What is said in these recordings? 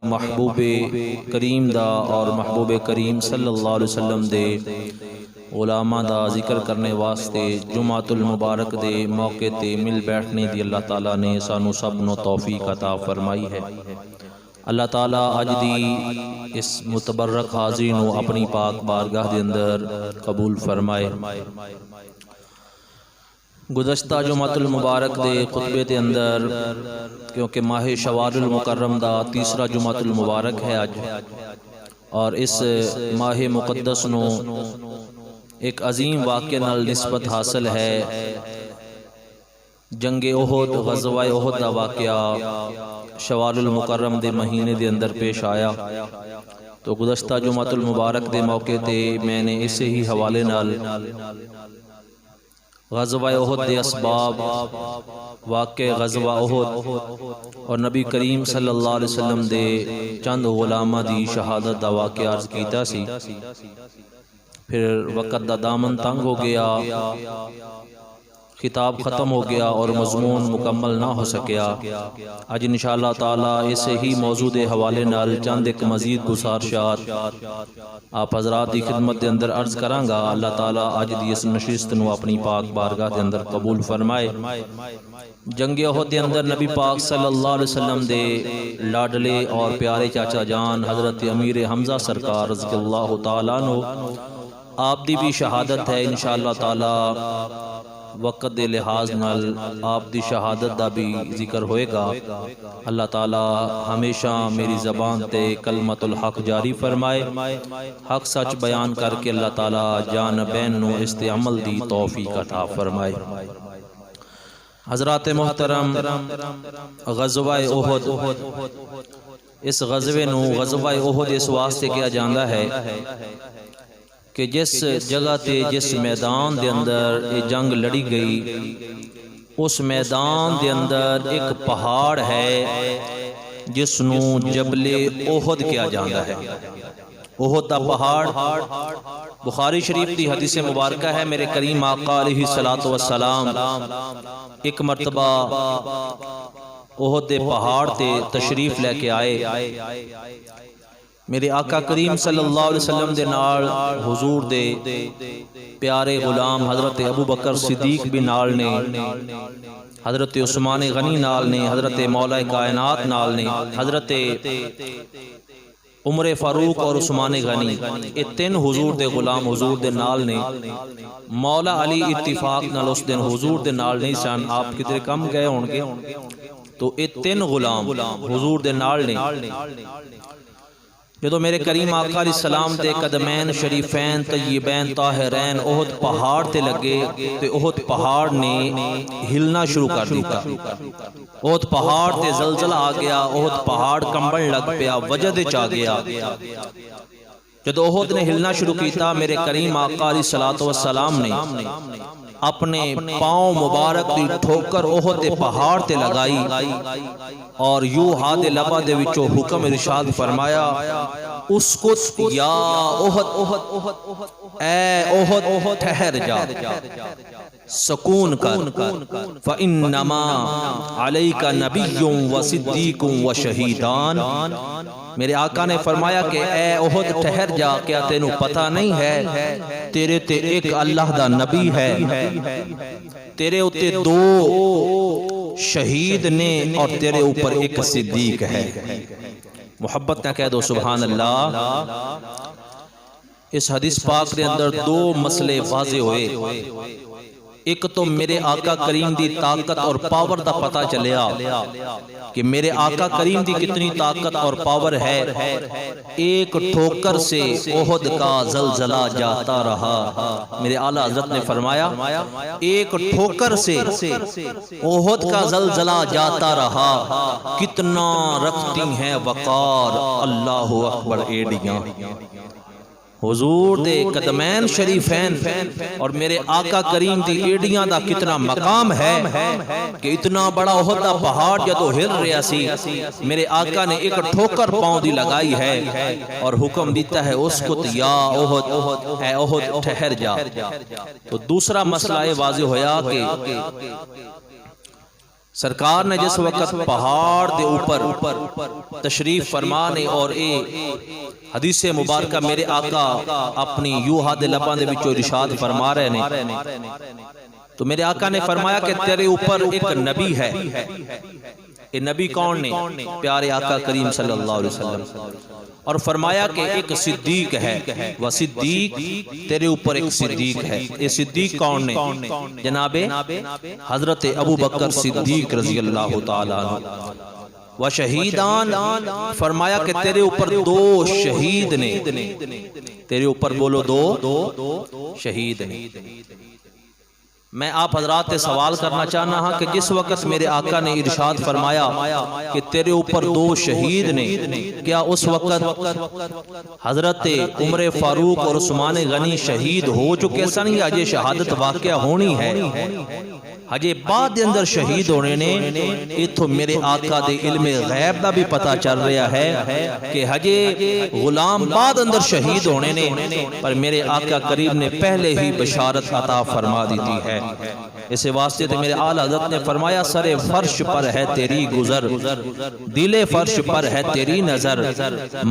محبوب کریم دا اور محبوب کریم صلی اللہ علیہ وسلم دے غلاماں دا ذکر کرنے واسطے جمعۃ المبارک دے موقع تے مل بیٹھنے دی اللہ تعالیٰ نے سانو سب نو توفیق عطا فرمائی ہے۔ اللہ تعالیٰ اج دی اس متبرک حاضری نو اپنی پاک بارگاہ دے اندر قبول فرمائے۔ گزشتہ جمعۃ المبارک دے خطبے دے اندر کیونکہ ماہ شوال المکرم دا تیسرا جمعۃ المبارک ہے اج، اور اس ماہ مقدس نو ایک عظیم واقعے نال نسبت حاصل ہے۔ جنگ احد، غزوہ احد دا واقعہ شوال المکرم دے مہینے دے اندر پیش آیا، تو گزشتہ جمعۃ المبارک دے موقع تے میں نے اسے ہی حوالے نال غزوہ احد دے اسباب، واقع غزوہ احد اور نبی کریم صلی اللہ علیہ وسلم دے چند غلاماں دی شہادت دا واقعہ عرض کیتا سی۔ پھر وقت دا دامن تنگ ہو گیا، خطاب ختم ہو گیا اور مضمون مکمل نہ ہو سکیا۔ آج انشاءاللہ تعالی اسے ہی موضوع دے حوالے نال چند ایک مزید گزارشات آپ حضرات دی خدمت دے اندر عرض کراں گا۔ اللہ تعالی آج دی اس نشست نو اپنی پاک بارگاہ دے اندر قبول فرمائے۔ جنگ احد دے اندر نبی پاک صلی اللہ علیہ وسلم دے لاڈلے اور پیارے چاچا جان حضرت امیر حمزہ سرکار رضی اللہ تعالیٰ عنہ آپ دی بھی شہادت ہے۔ انشاءاللہ تعالی وقت دے لحاظ نال آپ دی شہادت دا بھی ذکر ہوئے گا۔ اللہ تعالی ہمیشہ میری زبان تے کلمت الحق جاری فرمائے، حق سچ بیان کر کے اللہ تعالی جانبین نو استعمل دی توفیق عطا فرمائے۔ حضرات محترم، غزوہ احد، اس غزوے نو غزوہ احد اس واسطے کیا جاندا ہے کہ جس جگہ تے جس میدان دے اندر یہ جنگ لڑی گئی، اس میدان دے اندر ایک پہاڑ ہے جس نو جبل احد کیا جاندا ہے۔ احد دا پہاڑ بخاری شریف دی حدیث مبارکہ ہے، میرے کریم آقا علیہ الصلوۃ والسلام ایک مرتبہ احد دے پہاڑ تے تشریف لے کے آئے۔ میرے آقا کریم صلی اللہ علیہ وسلم دے نال حضور دے پیارے غلام حضرت ابو بکر صدیق بھی نال نے، حضرت عثمان غنی نال نے، حضرت مولا کائنات نال نے، حضرت عمر فاروق اور عثمان غنی، یہ تین حضور دے غلام حضور دے نال نے۔ مولا علی اتفاق نال اس دن حضور دے نال نہیں سن، آپ کدھر کم گئے ہون گے، تو یہ تین غلام حضور دے نال نے۔ جدو میرے کریم آقا علیہ السلام دے قدمین شریفین طیبین طاہرین احد پہاڑ تے لگے، تے احد پہاڑ نے ہلنا شروع کر دیتا۔ احد پہاڑ تے زلزلہ آ گیا، احد پہاڑ کمبن لگ پیا، وجد چا گیا۔ جدو احد نے ہلنا شروع کیتا، میرے کریم آقا علیہ السلام نے اپنے پاؤں مبارک دی ٹھوکر احد دے پہاڑ تے لگائی، اور یوں ہاتھ لبا دے وچوں حکم ارشاد فرمایا، اسکت یا احد، اے احد ٹھہر جا، سکون کر، فَإِنَّمَا عَلَيْكَ نَبِيٌّ وَصِدِّيقٌ وَشَهِيدان۔ میرے آقا نے فرمایا کہ اے احد ٹھہر جا، کیا تینوں پتہ نہیں ہے تیرے تے ایک اللہ دا نبی ہے، تیرے اتے دو شہید نے اور تیرے اوپر ایک صدیق ہے۔ محبت کا کہہ دو سبحان اللہ۔ اس حدیث پاک دے اندر دو مسئلے واضح ہوئے۔ ایک تو میرے آقا کریم دی طاقت اور پاور دا پتہ چلیا کہ میرے آقا کریم دی کتنی طاقت اور پاور ہے۔ ایک ٹھوکر سے احد کا زلزلہ جاتا رہا۔ میرے اعلیٰ حضرت نے فرمایا ایک ٹھوکر سے احد کا زلزلہ جاتا رہا، کتنا رکھتی ہیں وقار اللہ اکبر ایڈیاں۔ حضور دے قدمین شریفین اور میرے آقا کریم دی ایڈیاں دا کتنا مقام ہے کہ اتنا بڑا احد دا پہاڑ جدو ہل رہا سی، میرے آقا نے ایک ٹھوکر پاؤں دی لگائی ہے اور حکم دیتا ہے اسکت یا احد، اے احد ٹھہر جا۔ تو دوسرا مسئلہ یہ واضح ہویا کہ سرکار نے جس وقت پہاڑ دے اوپر تشریف فرمانے اور اے حدیث مبارکہ میرے آقا اپنی یوہا دے لباں دے وچوں ارشاد فرما رہے نے، تو میرے آقا نے فرمایا کہ تیرے اوپر ایک نبی ہے۔ یہ نبی کون نے؟ پیارے آقا کریم صلی اللہ علیہ وسلم۔ اور فرمایا کہ ایک صدیق ہے، وہ صدیق تیرے اوپر ایک صدیق ہے۔ یہ صدیق کون نے؟ جناب حضرت ابو بکر صدیق رضی اللہ تعالیٰ عنہ۔ وہ شہیدان، فرمایا کہ تیرے اوپر دو شہید نے، تیرے اوپر بولو دو شہید نے۔ میں آپ حضرات سے سوال کرنا چاہنا ہاں کہ جس وقت میرے آقا نے ارشاد فرمایا کہ تیرے اوپر دو شہید نے، کیا اس وقت حضرت عمر فاروق اور عثمان غنی شہید ہو چکے سن یا یہ شہادت واقعہ ہونی ہے؟ ہجے بعد دے اندر شہید ہونے نے، ایتھو میرے آقا دے علم غیب دا بھی پتہ چل رہا ہے کہ ہجے غلام بعد اندر شہید ہونے نے، پر میرے آقا کریم نے پہلے ہی بشارت عطا فرما دی ہے۔ اس واسطے تے میرے اعلیٰ حضرت نے فرمایا سر فرش پر ہے تیری گزر، دل فرش پر ہے تیری نظر،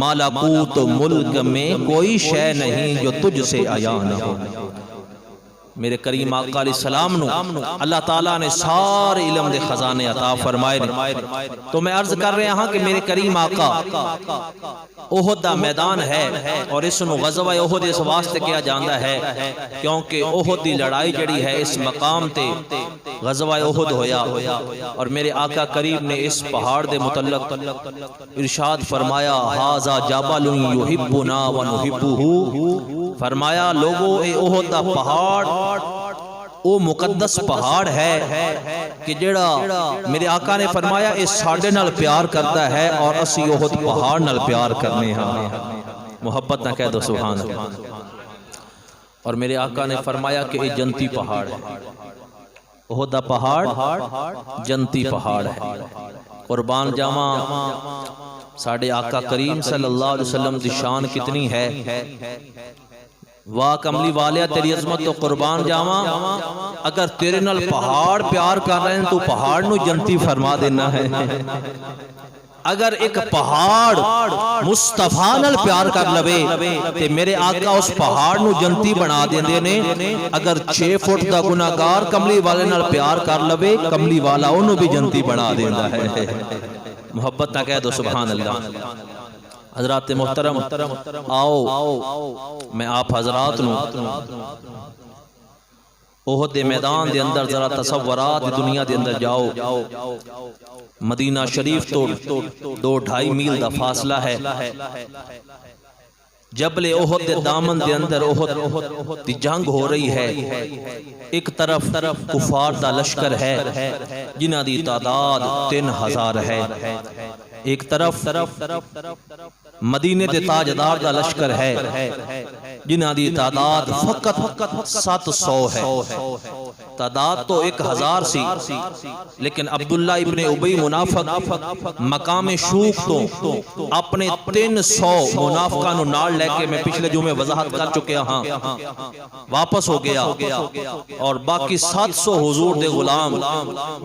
مالکوت ملک میں کوئی شے نہیں جو تجھ سے عیاں نہ ہو۔ میرے کریم آقا علیہ السلام نو اللہ تعالیٰ نے سارے علم دے خزانے عطا فرمائے۔ تو میں عرض کر رہا ہاں کہ میرے کریم آقا احد دا میدان ہے، اور اس نو غزوہ احد اس واسطے کیا جاندہ ہے کیونکہ احد دی لڑائی جڑی ہے اس مقام تے غزوہ احد ہویا، اور میرے آقا کریم نے اس پہاڑ دے متعلق ارشاد فرمایا ھذا جبل یحبنا ونحبہ، فرمایا لوگو اے احد دا پہاڑ او مقدس پہاڑ ہے کہ جڑا میرے آقا نے فرمایا اس ساڑھے نال پیار کرتا ہے اور اسی احد پہاڑ نال پیار کرنے ہاں۔ محبت نہ کہہ دو سبحان اللہ۔ اور میرے آقا نے فرمایا کہ یہ جنتی پہاڑ ہے، احد دا پہاڑ جنتی پہاڑ ہے۔ قربان جاواں ساڑھے آقا کریم صلی اللہ علیہ وسلم دی شان کتنی ہے۔ واہ کملی والیا تیری عظمت تو قربان جاواں، اگر تیرے نال پہاڑ پیار کر رہے ہیں تو پہاڑ نو جنتی فرما دینا ہے۔ اگر ایک پہاڑ مصطفیٰ نال پیار کر لوے تے میرے آقا اس پہاڑ نو جنتی بنا دیندے نے۔ اگر 6 فٹ دا گناہگار کملی والے نال پیار کر لوے، کملی والا انہوں بھی جنتی بنا دیندا ہے۔ محبت نہ کہہ دو سبحان اللہ۔ حضرات محترم آؤ میں آپ حضرات نو احد دے میدان دے اندر ذرا تصورات دنیا دے اندر جاؤ۔ مدینہ شریف تو 2-2.5 میل دا فاصلہ ہے۔ جبل احد دے دامن دے اندر احد دی جنگ ہو رہی ہے۔ ایک طرف کفار دا لشکر ہے جنہ دی تعداد 3000 ہے، ایک طرف مدینے دے تاجدار دا لشکر ہے جنہ دی تعداد فقط 700 ہے۔ تعداد تو 1000 سی، لیکن عبداللہ ابن ابی منافق مقام شوق تو اپنے 300 منافقہ نو نال لے کے میں پچھلے جمعے وضاحت کر چکیا ہاں، واپس ہو گیا، اور باقی 700 حضور دے غلام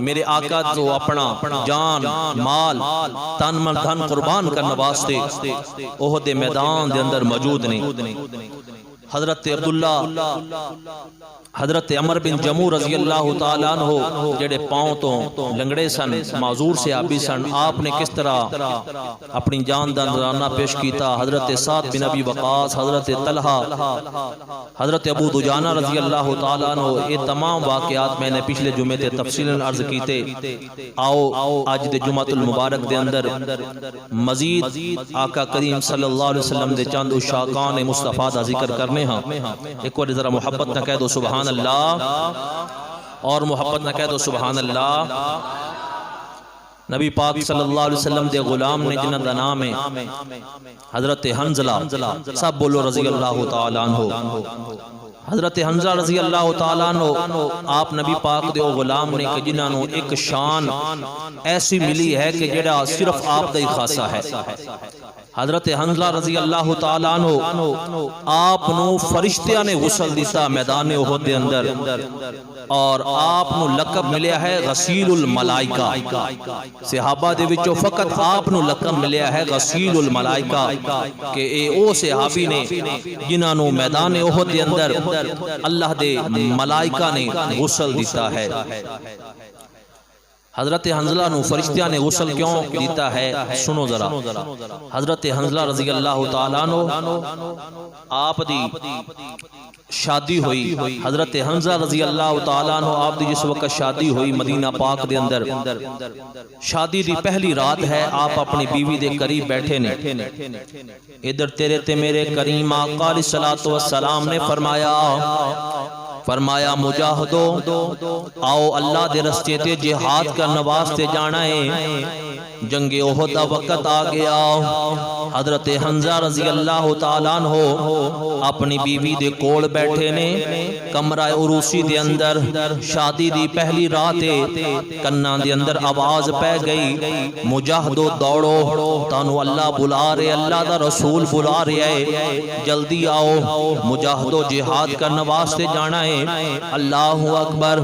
میرے آقا جو اپنا جان مال تن من دھن قربان کرنے واسطے احد میدان دے اندر موجود نہیں۔ حضرت عبداللہ حضرت عمر بن جموع رضی اللہ تعالیٰ عنہ جڑے پاؤں تو لنگڑے سن، معذور سے آبی سن، آپ نے کس طرح اپنی جان دا نذرانہ پیش کیتا۔ حضرت سعد بن ابی وقاص، حضرت طلحہ، حضرت ابو دجانہ رضی اللہ تعالیٰ عنہ، یہ تمام واقعات میں نے پچھلے جمعے تے تفصیلاً عرض کیتے۔ آؤ آج دے جمعۃ المبارک دے اندر مزید آقا کریم صلی اللہ علیہ وسلم دے چند عشاقان مصطفیٰ دا ذکر کرنے ہاں۔ ایک اور ذرا محبت نہ کہہ دو سبحان اللہ، اور محبت نہ کہہ دو سبحان اللہ۔ نبی پاک صلی اللہ علیہ وسلم دے غلام نے جنہ دا نام ہے حضرت حنظلہ، سب بولو رضی اللہ تعالیٰ عنہ۔ حضرت حنظلہ رضی اللہ تعالیٰ عنہ آپ نبی پاک دے غلام نے کہ جنہاں نو ایک شان ایسی ملی ہے کہ جڑا صرف آپ دا ہی خاصہ ہے۔ حضرت حنظلہ رضی اللہ تعالیٰ عنہ آپ نو فرشتیاں نے غسل دیتا میدان احد دے اندر، اور آپ نو لقب ملیا ہے غسیل الملائکہ. صحابہ دے وچوں فقط آپ نو لقب ملیا ہے غسیل الملائکہ کہ اے او صحابی نے جنہاں نو میدان احد دے اندر اللہ دے ملائکہ نے غسل دیتا ہے. حضرت حنظلہ نو فرشتیاں نے غسل کیوں دیتا ہے سنو ذرا. حضرت حنظلہ رضی اللہ تعالیٰ عنہ آپ دی شادی ہوئی. حضرت حنظلہ رضی اللہ تعالیٰ عنہ آپ دی جس وقت شادی ہوئی مدینہ پاک دے اندر شادی دی پہلی رات ہے. آپ اپنی بیوی دے قریب بیٹھے نے. ادھر تیرے تے میرے کریم آقا علیہ الصلوۃ والسلام نے فرمایا مجاہدو آؤ اللہ دے رستے تے جہاد کرنے واسطے جانا ہے. جنگ احد دا وقت آ گیا. حضرت حنظلہ رضی اللہ تعالیٰ عنہ اپنی بیوی دے کول بیٹھے نے کمرہ عروسی دے اندر. شادی دی پہلی رات کناں دے اندر آواز پہ گئی مجاہدو دوڑو تانو اللہ بلا رہے اللہ دا رسول بلا رہے ہے جلدی آؤ مجاہدو جہاد کرنے واسطے جانا ہے. اللہ اکبر.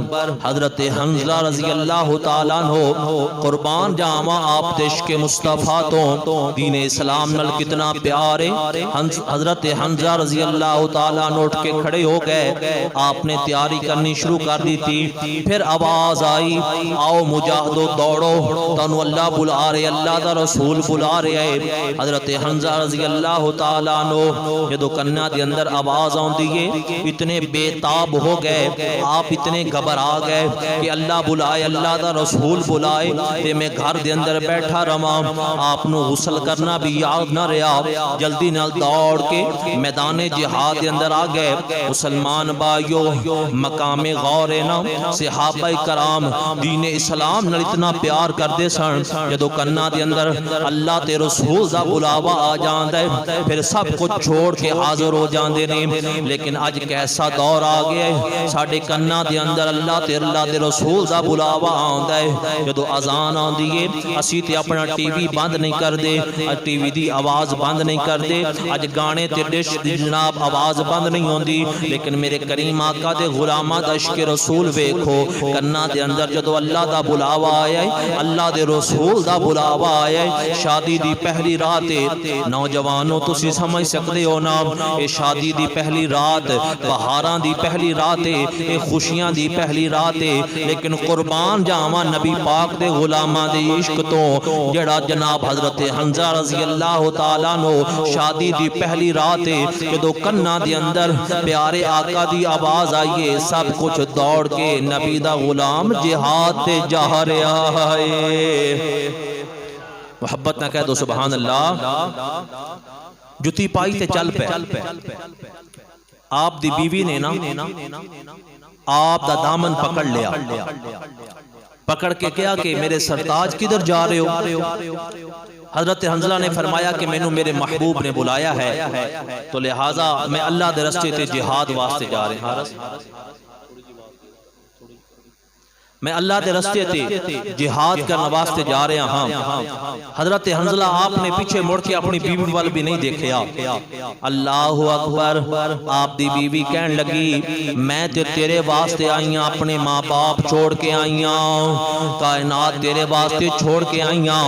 حضرت حنظلہ رضی اللہ تعالیٰ عنہ قربان جاواں آپ عشق مصطفیٰ تو دین اسلام نال کتنا پیار ہے. حضرت حنظلہ رضی اللہ تعالیٰ عنہ اٹھ کے کھڑے ہو گئے. آپ نے تیاری کرنی شروع کر دی تھی. پھر آواز آئی آؤ مجاہدو دوڑو تانو اللہ بلا رہے اللہ دا رسول بلا رہے ہے. حضرت حنظلہ رضی اللہ تعالیٰ عنہ جدو کناں دے اندر آواز آندی ہے اتنے بے تاب ہو گئے. آپ اتنے گھبرا گئے کہ اللہ بلائے اللہ دا رسول بلائے تے میں گھر دے اندر بیٹھا رہواں. آپ نو غسل کرنا بھی یاد نہ رہا. جلدی نال دوڑ کے میدان جہاد دے اندر آ گئے. مسلمان بھائیو مقام غور ہے نا صحابہ کرام دین اسلام نال اتنا پیار کردے سن جدو کناں دے اندر اللہ تے رسول دا بلاوا آ جاندا ہے پھر سب کچھ چھوڑ کے حاضر ہو جاندے نے. لیکن اج کیسا دور آ گیا ہے ساڈے کناں دے اندر اللہ دے رسول دا بلاوا آندا ہے. جدو اذان آندی ہے اسی تے اپنا ٹی وی بند نہیں کر دے. ٹی وی دی آواز بند نہیں کر دے. اج گانے تے ڈش دی جناب آواز بند نہیں ہوندی. لیکن میرے کریم آقا دے غلاماں دا عشق رسول ویکھو کناں دے اندر جدو اللہ دا بلاوا آیا ہے اللہ دے رسول دا بلاوا آیا ہے. شادی دی پہلی رات نوجوانوں تسی سمجھ سکدے ہو نا اے شادی دی پہلی رات بہاراں دی پہلی رات اے خوشیاں دی پہلی رات. لیکن قربان جاواں نبی پاک دے غلاماں دے عشق تو جڑا جناب حضرت حنظلہ رضی اللہ تعالیٰ عنہ شادی دی پہلی رات جدو کناں دے اندر پیارے آقا دی آواز آئیے سب کچھ دوڑ کے نبی دا غلام جہاد تے جا رہا ہے. محبت نہ کہہ دو سبحان اللہ. جتی پائی تے چل پے. آپ دی بیوی نے نا آپ دا دامن پکڑ لیا. پکڑ کے کیا کہ میرے سرتاج کدھر جا رہے ہو. حضرت حنظلہ نے فرمایا کہ میں میرے محبوب نے بلایا ہے تو لہٰذا میں اللہ دے رستے تے جہاد واسطے جا رہے ہیں. میں اللہ دے رستے تے جہاد کرنے واسطے جا رہے ہاں. حضرت حنظلہ آپ نے پیچھے مڑ کے اپنی بیوی وال بھی نہیں دیکھیا. اللہ اکبر. آپ دی بیوی کہن لگی میں تے تیرے واسطے آئیاں اپنے ماں باپ چھوڑ کے آئیاں کائنات تیرے واسطے چھوڑ کے آئیاں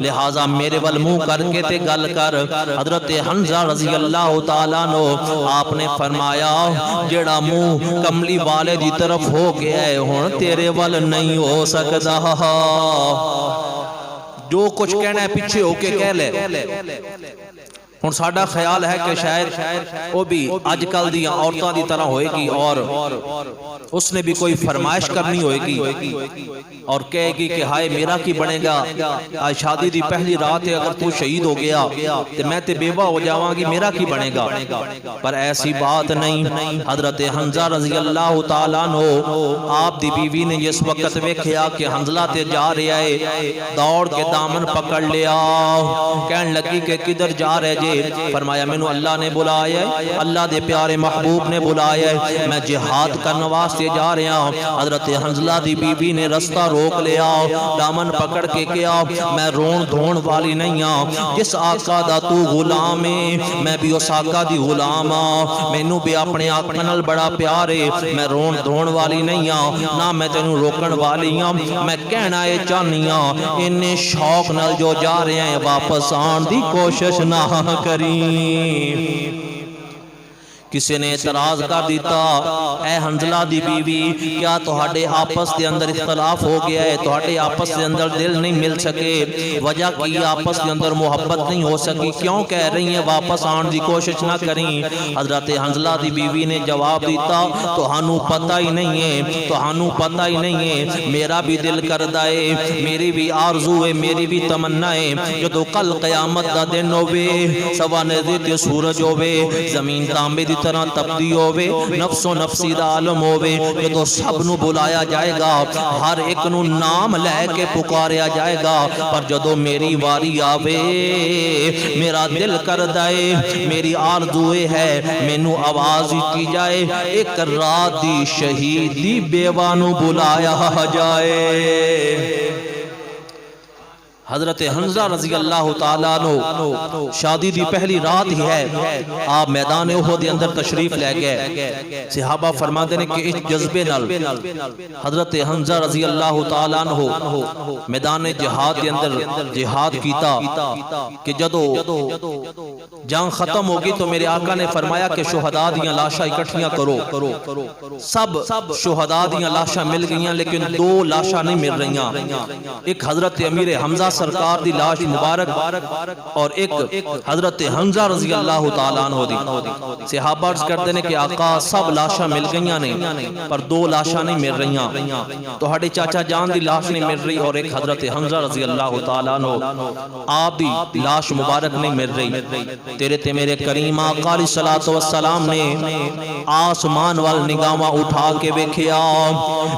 لہٰذا میرے وال منہ کر کے تے گل کر. حضرت حنظلہ رضی اللہ تعالیٰ عنہ آپ نے فرمایا جڑا منہ کملی والے دی طرف ہو گیا ہے ہن تیرے وال نہیں ہو سکتا. جو کچھ کہنا ہے پیچھے ہو کے کہہ لے. ہن ساڈا خیال ہے کہ شاید وہ بھی اج کل دی عورتاں دی طرح ہوئے گی اور اس نے بھی کوئی فرمائش کرنی ہوئے گی اور کہے گی کہ ہائے میرا کی بنے گا آج شادی دی پہلی رات ہے اگر تو شہید ہو گیا تو میں تے بیوہ ہو جاواں گی میرا کی بنے گا. پر ایسی بات نہیں. حضرت حنظلہ رضی اللہ تعالیٰ عنہ آپ دی بیوی نے جس وقت ویکھیا کہ حنظلہ تے جا رہا ہے دوڑ کے دامن پکڑ لیا. کہنے لگی کہ کدھر جا رہے جے؟ فرمایا مینوں اللہ نے بلایا ہے, اللہ دے پیارے محبوب نے بلایا ہے, میں جہاد کرنے واسطے جا رہا ہوں. حضرت حنظلہ دی بی بی نے رستہ روک لیا, دامن پکڑ کے کیا میں رون دھون والی نہیں ہاں, جس آقا دا تو غلام ہے میں بھی اس آقا دی غلام ہاں, مینوں بھی اپنے آقا نال بڑا پیار ہے, میں رون دھون والی نہیں ہاں نہ میں تینوں روکن والی ہاں. میں کہنا اے چاہنی ہاں انہیں شوق نال جو جا رہے ہیں واپس آن دی کوشش نہ کریں. کسی نے اعتراض کر دیتا اے حنظلہ دی بیوی کیا تہاڈے آپس دے اندر اختلاف ہو گیا ہے, تہاڈے آپس دے اندر دل نہیں مل سکے, وجہ کی آپس دے اندر محبت نہیں ہو سکی, کیوں کہہ رہی ہیں واپس آن دی کوشش نہ کریں؟ حضرت حنظلہ دی بیوی نے جواب دیتا تہانوں پتہ ہی نہیں ہے, تہانوں پتہ ہی نہیں ہے, میرا بھی دل کردا ہے, میری بھی آرزو ہے, میری بھی تمنا ہے جدوں کل قیامت دا دن ہوے سوا نظر تے سورج ہوے زمین تانبے دی طرح تبدی ہوئے, نفس و نفسی دا عالم ہوئے, جدو سب نو بلایا جائے گا, ہر ایک نو نام لے کے پکاریا جائے گا, پر جدو میری واری آوے میرا دل کر دائے, میری آرزوئے ہے مینو آواز کی جائے ایک رات دی شہیدی بیوانو بلایا جائے. حضرت حنظلہ رضی اللہ تعالیٰ عنہ شادی دی پہلی رات ہی ہے, آپ میدان احد دے اندر تشریف لے گئے. صحابہ فرماتے ہیں کہ اس جذبے نال حضرت حنظلہ رضی اللہ تعالیٰ عنہ میدان جہاد دے اندر جہاد کیتا کہ جدو جان ختم ہوگی تو میرے آقا نے فرمایا کہ شہداء دیاں لاشاں اکٹھیاں کرو. سب شہداء دیاں لاشاں مل گئیاں لیکن دو لاشاں نہیں مل رہیاں, ایک حضرت امیر حمزہ سرکار دی لاش مبارک اور ایک حضرت حنظلہ رضی اللہ تعالیٰ عنہ دی. صحابہ عرض کرتے ہیں کہ آقا سب لاشاں مل گئیاں نہیں پر دو لاشاں نہیں مل رہیاں, تو ہاڑے چاچا جان دی لاش نہیں مل رہی اور ایک حضرت حنظلہ رضی اللہ تعالیٰ عنہ آپ دی لاش مبارک نہیں مل رہی. تیرے تے میرے کریم آقا علیہ الصلوۃ والسلام نے آسمان وال نگاہاں اٹھا کے ویکھیا,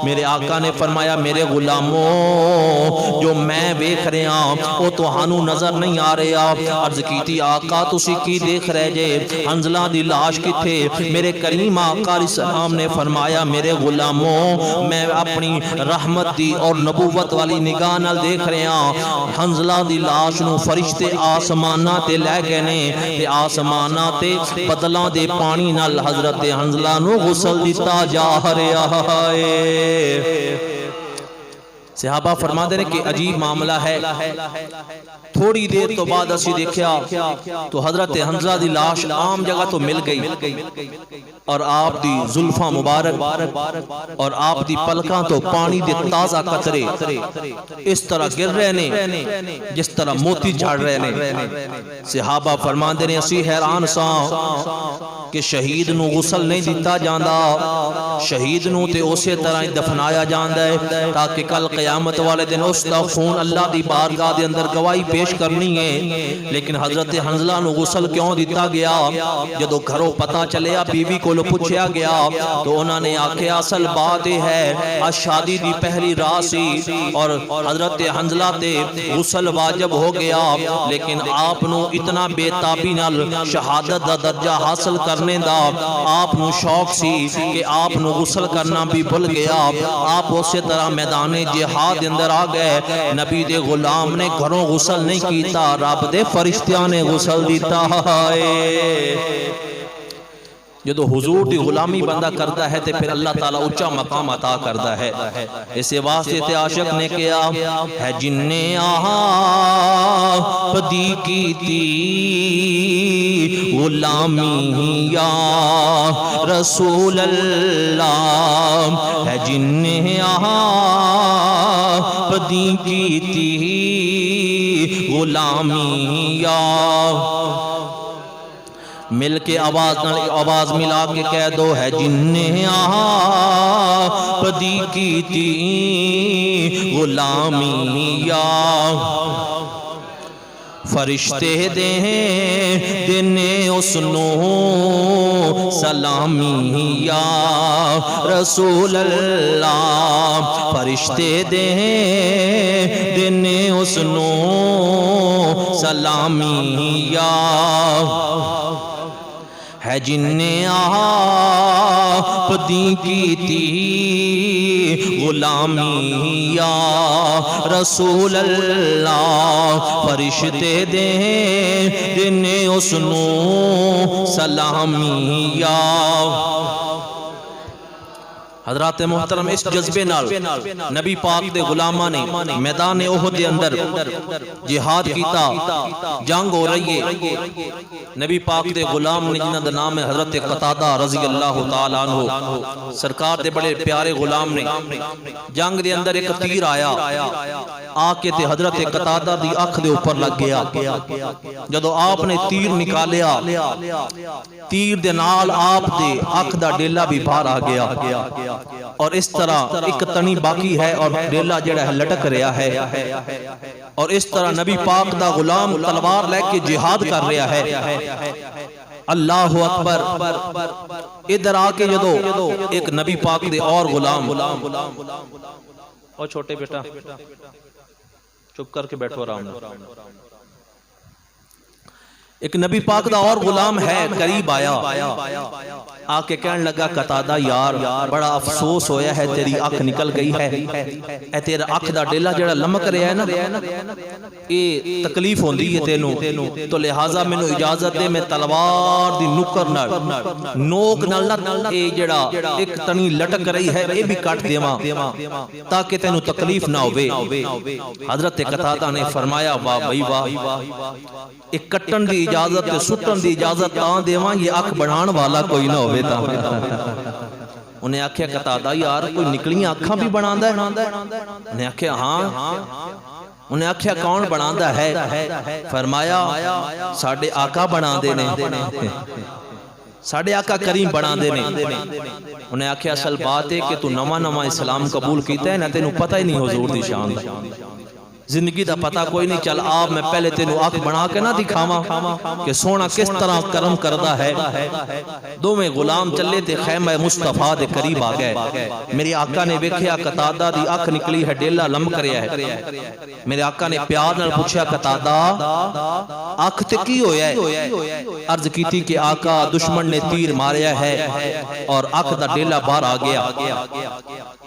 میرے آقا نے فرمایا میرے غلاموں جو میں ویکھ رہے وہ تہانوں نظر نہیں آ رہا. عرض کیتی آقا تسی کی دیکھ رہے جے, حنظلہ دی لاش کتھے؟ میرے کریم آقا علیہ السلام نے فرمایا میرے غلاموں میں اپنی رحمت دی اور نبوت والی نگاہ نال دیکھ رہا, حنظلہ دی لاش نو فرشتے آسماناں تے لے گئے نے, تے آسماناں تے بدلاں دے پانی نال حضرت حنظلہ نو غسل دتا جا رہا ہے. صحابہ فرماتے ہیں کہ عجیب معاملہ ہے. تھوڑی دیر تو بعد اسی دیکھیا تو حضرت حنظلہ دی لاش عام جگہ تو مل گئی اور آپ دی زلفاں مبارک اور آپ دی پلکاں تو پانی دے تازہ قطرے اس طرح گر رہے نے جس طرح موتی جھڑ رہے نے. صحابہ فرماتے ہیں اسی حیران ساں کہ شہید نو غسل نہیں دیتا جاندا, شہید نو تے اسی طرح دفنایا جاندا ہے تاکہ کل قیامت والے دن اس دا خون اللہ دی بارگاہ دے اندر گواہی پیش کرنی ہے. لیکن حضرت حنظلہ نو غسل کیوں دیتا گیا؟ جدو گھروں پتہ چلیا بیوی کو پوچھیا گیا تو انہوں نے آکھیا اصل بات ہے آج شادی دی پہلی رات سی اور حضرت حنظلہ تے غسل واجب ہو گیا, لیکن آپ نو اتنا بے تابی نال شہادت دا درجہ حاصل کرنے دا آپ نو شوق سی کہ آپ نو غسل کرنا بھی بھول گیا. آپ اسی طرح میدان جہاد اندر آ گئے, نبی دے غلام نے گھروں غسل نہیں کیتا, رب دے فرشتیاں نے غسل دیتا ہے. جدو حضور دی غلامی بندہ کرتا ہے تے پھر اللہ تعالیٰ اچھا مقام عطا کرتا ہے. اسے واسطے تے عاشق نے کیا ہے جن نے آپ دی کی تی غلامی یا رسول اللہ, ہے جن نے آپ دی کی تی غلامی یا مل کے آواز ملا کے کہہ دو ہے جن نے آپ دی کی تی غلامی یا فرشتے دینے اس نو سلامی یا رسول اللہ، فرشتے دینے اس نو سلامی یا ہے جن نے آپ دی کیتی غلامی یا رسول اللہ، فرشتے دینے اس نو سلامی یا۔ حضرات محترم، اس جذبے نال نبی پاک دے غلاماں نے میدان احد دے اندر جہاد کیتا، جنگ ہو رہی ہے۔ نبی پاک دے غلام نے جنہاں دا نام ہے حضرت قتادہ رضی اللہ تعالیٰ عنہ، سرکار دے بڑے پیارے غلام نے، جنگ دے اندر ایک تیر آیا، آ کے تے حضرت قتادہ دی اکھ دے اوپر لگ گیا۔ جدو آپ نے تیر نکالیا، تیر دے نال آپ دے اکھ دا ڈیلا بھی باہر آ گیا، اور اس طرح ایک تنی باقی ہے اور ڈیلا جڑا ہے لٹک رہا ہے، اور اس طرح نبی پاک دا غلام تلوار لے کے جہاد کر رہا ہے۔ اللہ اکبر۔ ادھر آ کے جدو ایک نبی پاک دے اور غلام، اور چھوٹے بیٹا چپ کر کے بیٹھو آرام سے، ایک نبی پاک دا اور غلام ہے، قریب آیا، آ کے کہنے لگا قتادہ یار بڑا افسوس ہویا ہے، تیری اکھ نکل گئی ہے، اے تیرا اکھ دا ڈیلا جڑا لمک رہا ہے نا، اے تکلیف ہوندی ہے تینوں، تو لہٰذا میں اجازت دے میں تلوار دی نکر نال نوک نال اے جڑا ایک تنی لٹک رہی ہے اے بھی کٹ دیواں تاکہ تینوں تکلیف نہ ہوئے۔ حضرت قتادہ نے فرمایا واہ بھائی واہ، ایک کٹن دی اجازت تے سٹن دی اجازت تاں دیواں یہ اکھ بڑھان والا کوئی نہ ہوئے تا۔ انہیں آکھیا قتادہ یار کوئی نکلیاں اکھاں بھی بناندا ہے؟ انہیں آکھیا ہاں۔ انہیں آکھیا کون بناندا ہے؟ فرمایا ساڈے آقا بناندے نے، ساڈے آقا کریم بناندے نے۔ انہیں آکھیا اصل بات ہے کہ تو نواں نواں اسلام قبول کیتا ہے نا، تینوں پتہ ہی نہیں حضور دی شان دا، زندگی دا پتہ کوئی نہیں، چل آپ میں پہلے تینوں آنکھ بنا کے نہ دکھاواں کہ سونا کس طرح کرم کردہ ہے۔ دو میں غلام چلے تے خیمہ مصطفیٰ دے قریب آ گئے، میری آقا نے ویکھیا قتادہ دی آنکھ نکلی ہے، ڈیلا لمک رہا ہے۔ میرے آقا نے پیار نال پوچھا قتادہ آنکھ تے کی ہویا ہے؟ عرض کیتی کہ آقا دشمن نے تیر ماریا ہے اور آنکھ دا ڈیلا باہر آ گیا۔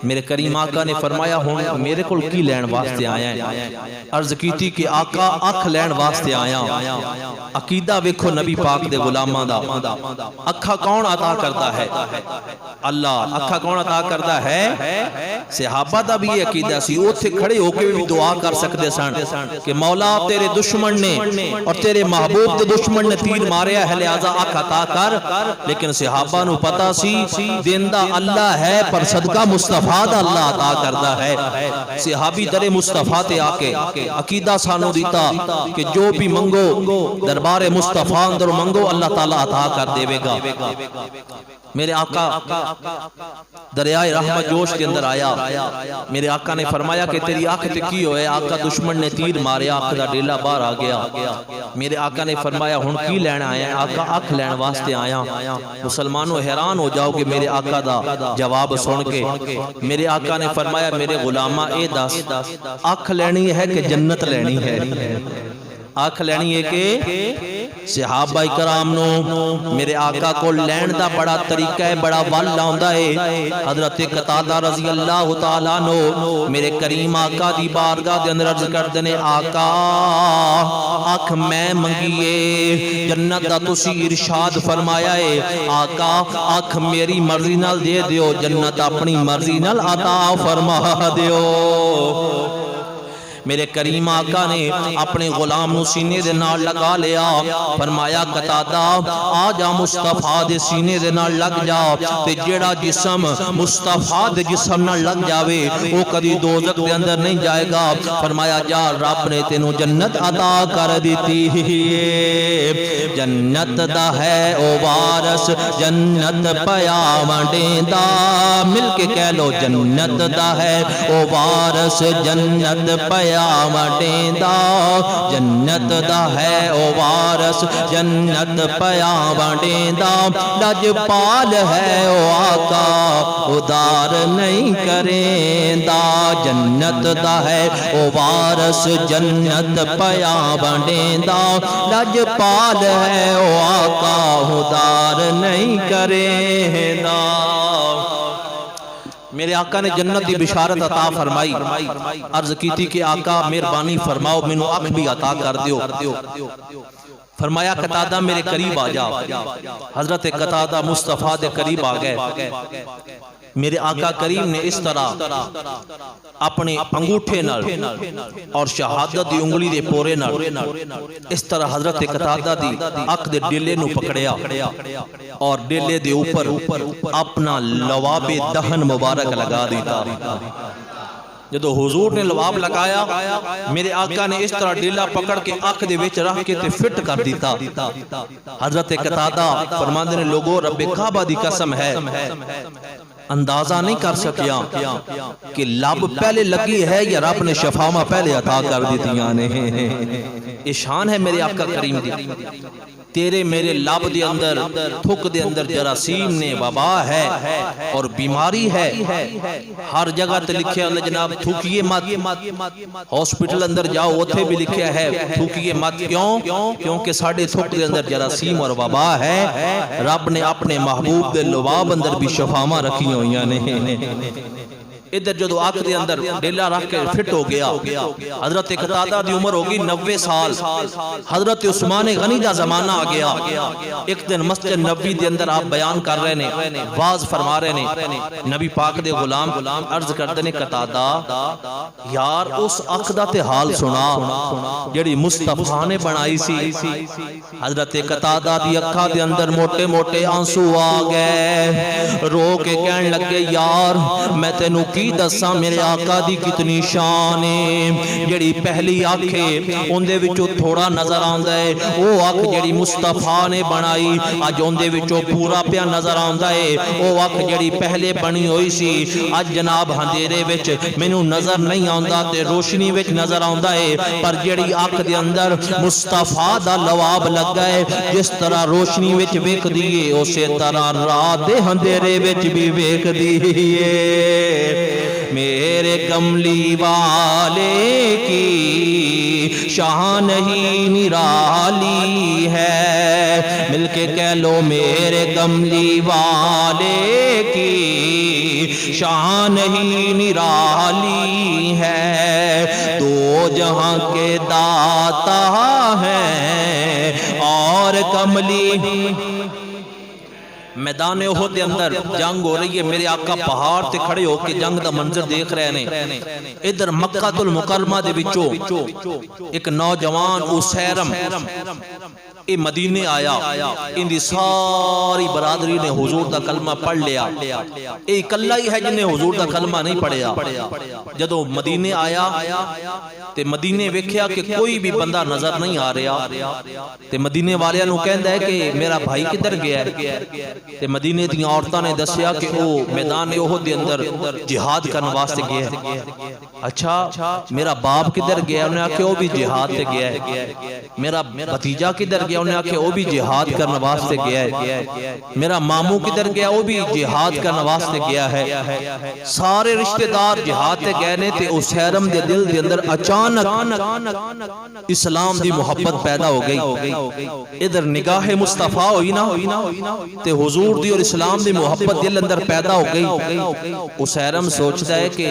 میرے کریم آقا نے فرمایا ہوں میرے کول کی لین واسطے آیا ہے؟ عرض کیتی کہ آقا اکھ لین واسطے آیا۔ عقیدہ ویکھو نبی پاک دے غلاماں دا، اکھا کون عطا کرتا ہے؟ اللہ۔ اکھا کون عطا کرتا ہے؟ صحابہ دا بھی یہ عقیدہ سی، اوتھے کھڑے ہو کے بھی دعا کر سکتے سن کہ مولا تیرے دشمن نے اور تیرے محبوب دے دشمن نے تیر ماریا ہے لہذا اکھ عطا کر، لیکن صحابہ نو پتا سی دیندہ اللہ ہے پر صدقہ مصطفیٰ دا اللہ عطا کرتا ہے۔ صحابی در مصطفیٰ تے آکے عقیدہ سانو دیتا کہ جو بھی منگو دربار مصطفیٰ اندر منگو اللہ تعالیٰ عطا کر دے گا۔ میرے آقا دریائے رحمت جوش کے اندر آیا، میرے آقا نے فرمایا کہ تیری آنکھ تے کی ہوئے؟ آقا دشمن نے تیر ماریا، آنکھ دا ڈیلا باہر آ گیا۔ میرے آقا نے فرمایا ہن کی لین آیا ہے؟ آقا اکھ لین واسطے آیا۔ مسلمانوں حیران ہو جاؤ کہ میرے آقا دا جواب سن کے۔ میرے آقا نے فرمایا میرے غلامہ اے دس اکھ لینی ہے کہ جنت لینی ہے؟ آنکھ لینی ہے کہ صحابہ کرام نو میرے آقا کو لین دا بڑا طریقہ ہے، بڑا ول لاؤندا ہے۔ حضرت قتادہ رضی اللہ تعالیٰ نو میرے کریم آقا دی بارگاہ دے اندر عرض کر دینے آقا اکھ میں منگیے، جنت دا تسی ارشاد فرمایا ہے آقا اکھ میری مرضی نال دے دیو، جنت اپنی مرضی نال عطا فرما دیو۔ میرے کریم آقا نے اپنے غلام نو سینے دے نال لگا لیا، فرمایا قتادہ آ جا مصطفیٰ دے سینے دے نال لگ جا، تے جیڑا جسم مصطفیٰ دے جسم نال لگ جاوے وہ کدی دوزخ دے اندر نہیں جائے گا۔ فرمایا جا رب نے تینوں جنت عطا کر دیتی ہے، جنت دا ہے او وارث جنت پیا ونڈیندا، مل کے کہہ لو جنت دا ہے او وارث جنت پیا پیا وڈیندا جنت دا ہے او وارث جنت پیا وڈیندا لجپال ہے او آقا ادار نہیں کریندا جنت دا ہے او وارث جنت پیا وڈیندا لجپال ہے او آقا ادار نہیں کریندا میرے آقا نے جنت دی بشارت عطا فرمائی عرض کی تھی کہ آقا مہربانی فرماؤ مینوں اکھ بھی عطا کر دیو فرمایا قتادہ میرے قریب آ جا حضرت قتادہ مصطفیٰ دے قریب آ گئے میرے آقا کریم نے اس طرح اپنے انگوٹھے نال اور شہادت دی انگلی دے پورے نال اس طرح حضرت قتادہ دی اکھ دے ڈیلے نو پکڑیا اور ڈیلے دے اوپر اپنا لواب دہن مبارک لگا دیتا جدو حضور نے لواب لگایا میرے آقا نے اس طرح ڈیلا پکڑ کے آنکھ دے وچ رکھ کے تے فٹ کر دیتا حضرت قتادہ فرماندے نے لوگوں رب کعبہ دی قسم ہے اندازہ نہیں کر سکیا کہ لب پہلے لگی ہے یا رب نے شفاما پہلے عطا کر دیتیاں نے یہ شان ہے میرے آقا کریم دی تیرے میرے لب دے اندر تھک دے اندر جراثیم نے وبا ہے اور بیماری ہے ہر جگہ تے لکھیا اللہ جناب تھوکیے مت ہاسپٹل اندر جاؤ اوتھے بھی لکھیا ہے تھوکیے مت کیوں کیونکہ ساڑھے تھک دے اندر جراثیم اور وبا ہے رب نے اپنے محبوب دے لواب اندر بھی شفاما رکھی ہوئیاں نے ادھر جدو آنکھ دے اندر ڈیلا رکھ کے فٹ ہو گیا حضرت قتادہ دی عمر ہوگی 90 سال حضرت عثمان غنی دا زمانہ آ گیا ایک دن مسجد نبی دے اندر آپ بیان کر رہے نے واز فرما رہے نے نبی پاک دے غلام عرض کردے نے قتادہ یار اس اکھ دا تے حال سنا جڑی مصطفیٰ نے بنائی سی حضرت قتادہ دی اکھا دے اندر موٹے موٹے آنسو آ گئے رو کے کہن لگے یار میں تینوں کی دساں میرے آقا دی کتنی شان ہے جڑی پہلی آنکھیں ان دے وچوں تھوڑا نظر آندا ہے او آنکھ جڑی مصطفیٰ نے بنائی اج ان دے وچوں پورا پیا نظر آندا ہے او آنکھ جڑی پہلے بنی ہوئی سی اج جناب اندھیرے وچ مینوں نظر نہیں آندا تے روشنی وچ نظر آندا ہے پر جڑی آنکھ دے اندر مصطفیٰ دا لواب لگا ہے جس طرح روشنی وچ ویکھدی ہے اسی طرح رات دے اندھیرے وچ بھی ویکھدی ہے میرے کملی والے کی شان ہی نرالی ہے مل کے کہہ لو میرے کملی والے کی شان ہی نرالی ہے دو جہاں کے داتا ہے اور کملی میدان احد دے اندر جنگ ہو رہی ہے میرے آقا پہاڑ تے کھڑے ہو کے جنگ دا منظر دیکھ رہے ہیں ادھر مکہ المکرمہ دے وچوں ایک نوجوان اسیرم اے مدینے آیا ان دی ساری برادری نے حضور دا کلمہ پڑھ لیا اے کلہ ہی ہے جن نے حضور دا کلمہ نہیں پڑھیا جدو مدینے آیا تے مدینے ویکھیا کہ کوئی بھی بندہ نظر نہیں آ رہا تے مدینے والیاں نو کہندا ہے کہ میرا بھائی کدھر گیا ہے تے مدینے دی عورتاں نے دسیا کہ وہ میدان احد دے اندر جہاد کرنے واسطے گیا ہے اچھا میرا باپ کدھر گیا انہیں آکھے وہ بھی جہاد تے گیا ہے میرا بھتیجا کدھر گیا انہیں آکھے وہ بھی جہاد کرنے واسطے گیا ہے میرا ماموں کدھر گیا وہ بھی جہاد کرنے واسطے گیا ہے سارے رشتہ دار جہاد تے گئے نے تے اسیرم دے دل دے اندر اچانک اسلام دی محبت پیدا ہو گئی ادھر نگاہ مصطفیٰ ہوئی نا تے حضور دی اور اسلام دی محبت دل اندر پیدا ہو گئی اسیرم سوچتا ہے کہ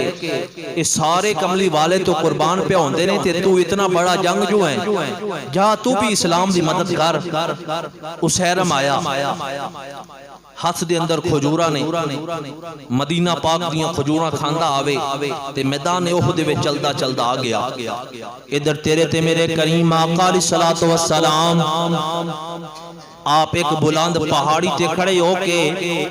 اس سارے کملی والے تو قربان پہ ہوندے نے تے تو اتنا بڑا جنگ جو ہے جا تو بھی اسلام دی مدد کر اسیرم آیا ہاتھ دے اندر کھجورا نے مدینہ پاک دیاں کھجورا کھاندا آوے تے میدان احد وچ چلدا چلدا آ گیا ادھر تیرے تے میرے کریم آقا علیہ الصلوۃ والسلام آپ ایک بلند پہاڑی تے کھڑے ہو کے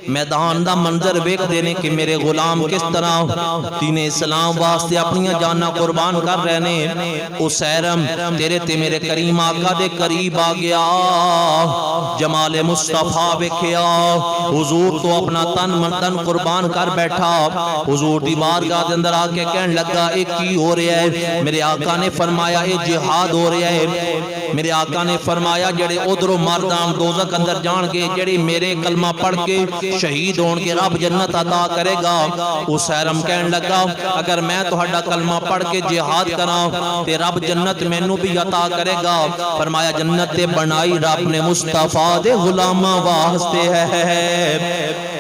میدان دا منظر ویکھ دینے کہ میرے غلام کس طرح دین اسلام واسطے اپنی جاناں قربان کر رہے نے اسیرم تیرے تے میرے کریم آقا دے قریب قریب آ گیا، جمال مصطفیٰ ویکھیا، حضور تو اپنا تن قربان کر بیٹھا، حضور دی بارگاہ دے اندر آ کے کہنے لگا ایک کی ہو رہا ہے؟ میرے آقا نے فرمایا اے جہاد ہو رہا ہے۔ میرے آقا نے فرمایا جڑے ادھروں مردان دوزخ اندر جان گے، جڑے میرے کلمہ پڑھ کے شہید ہون گے، رب جنت عطا کرے گا۔ اسیرم کہنے لگا اگر میں تہاڈا کلمہ پڑھ کے جہاد کراں تے رب جنت مینوں بھی عطا کرے گا۔ فرمایا جنت تے بنائی رب نے مصطفیٰ دے غلاماں واسطے ہے۔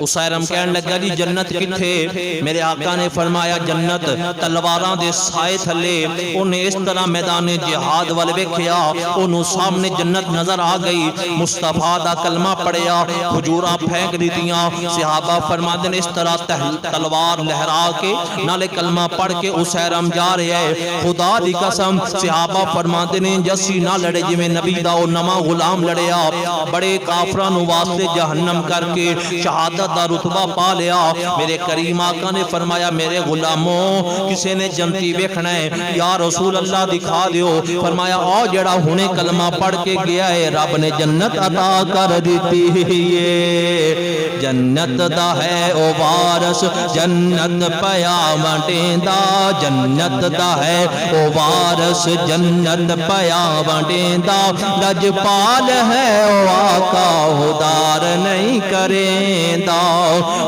اسیرم کہنے لگا جی جنت کتھے؟ میرے آقا نے فرمایا جنت تلواراں دے سائے تھلے۔ انہیں اس طرح میدان جہاد والے ویکھیا، انہوں سامنے جنت نظر آ گئی، مصطفیٰ دا کلمہ پڑھیا، حجوراں پھینک دیتیاں، صحابہ فرماتے ہیں اس طرح تلوار لہرا کے نالے کلمہ پڑھ کے اسیرم جا رہے ہیں۔ خدا دی قسم صحابہ فرماتے ہیں جسی نہ لڑے جی میں نبی دا او نما غلام لڑیا، بڑے کافران واسطے جہنم کر کے شہادت دا رتبہ پا لیا۔ میرے کریم آقا نے فرمایا میرے غلاموں کسے نے جنتی ویکھنا ہے یا رسول اللہ دکھا دیو۔ فرمایا آؤ جڑا ہونے کلمہ پڑھ کے گیا ہے رب نے جنت عطا کر دیتی ہے۔ جنت دا ہے او وارث جنت پیا ونڈیندا، جنت دا ہے او وارث جنت پیا ونڈیندا، لجپال ہے او آقا ادار نہیں کریندا،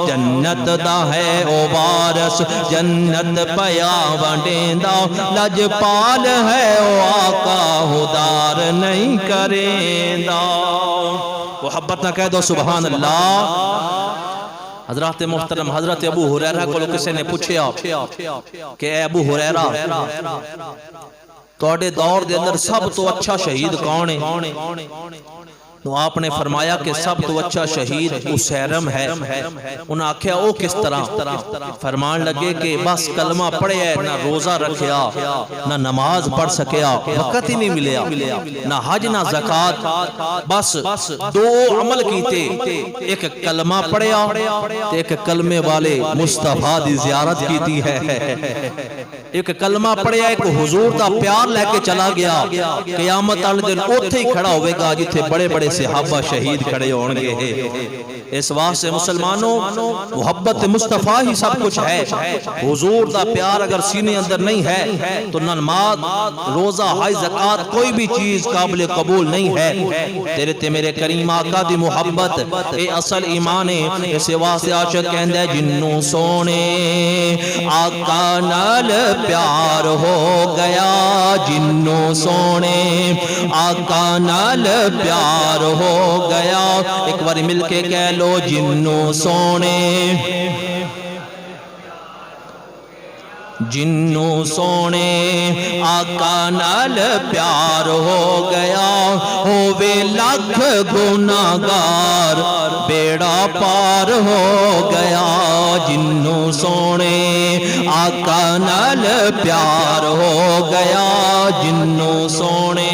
جنت دا ہے او وارث جنت پیا ونڈیندا، لجپال ہے او آقا ادار نہیں کریندا۔ محبت نہ کہہ دو سبحان اللہ۔ حضرات محترم حضرت ابو ہریرہ کو کسی نے پوچھیا کہ اے ابو ہریرہ توڑے دور دے اندر سب تو اچھا شہید کون ہے؟ تو آپ نے فرمایا کہ سب تو اچھا شہید اسیرم ہے۔ انہاں آکھیا او کس طرح؟ فرمان لگے کہ بس کلمہ پڑھے ہے، نہ روزہ رکھیا، نہ نماز پڑھ سکیا، وقت ہی نہیں ملیا، نہ حج نہ زکاة، بس دو عمل کیتے، ایک کلمہ پڑھیا ایک کلمے والے مصطفیٰ دی زیارت کیتی ہے، ایک کلمہ پڑھیا ایک حضور دا پیار لے کے چلا گیا، قیامت والے دن اوتھے ہی کھڑا ہوئے گا جتھے بڑے بڑے صحابہ شہید کھڑے ہونگے ہیں۔ اس واسطے مسلمانوں محبت مصطفیٰ ہی سب کچھ ہے۔ حضور دا پیار اگر سینے اندر نہیں ہے تو نماز روزہ حج زکاة کوئی بھی چیز قابل قبول نہیں ہے۔ تیرے تے میرے کریم آقا دی محبت اے اصل ایمان ہے۔ اس واسطے عاشق کہندے جنوں سونے آقا نال پیار ہو گیا، جنوں سونے آقا نال پیار ہو گیا، ایک بار مل کے کہہ لو جنوں سونے جنوں سونے آقا نال پیار ہو گیا، ہووے لاکھ گناہگار بیڑا پار ہو گیا، جنوں سونے آقا نال پیار ہو گیا، جنوں سونے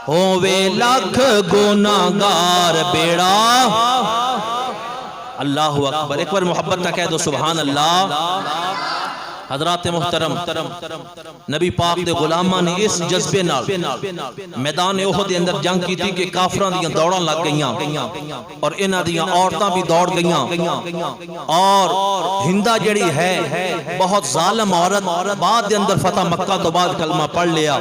ہووے لاکھ گناہگار بیڑا۔ اللہ اکبر، ایک بار محبت نہ کہہ دو سبحان اللہ۔ حضرات محترم نبی پاک دے غلامہ نے اس جذبے نال میدان احد دے اندر جنگ کی تھی کہ کافران دیاں دوڑاں لگ گئیاں اور انہاں دیاں عورتاں بھی دوڑ گئیاں، اور ہندہ جڑی ہے بہت ظالم عورت، بعد دے اندر فتح مکہ تو بعد کلمہ پڑھ لیا،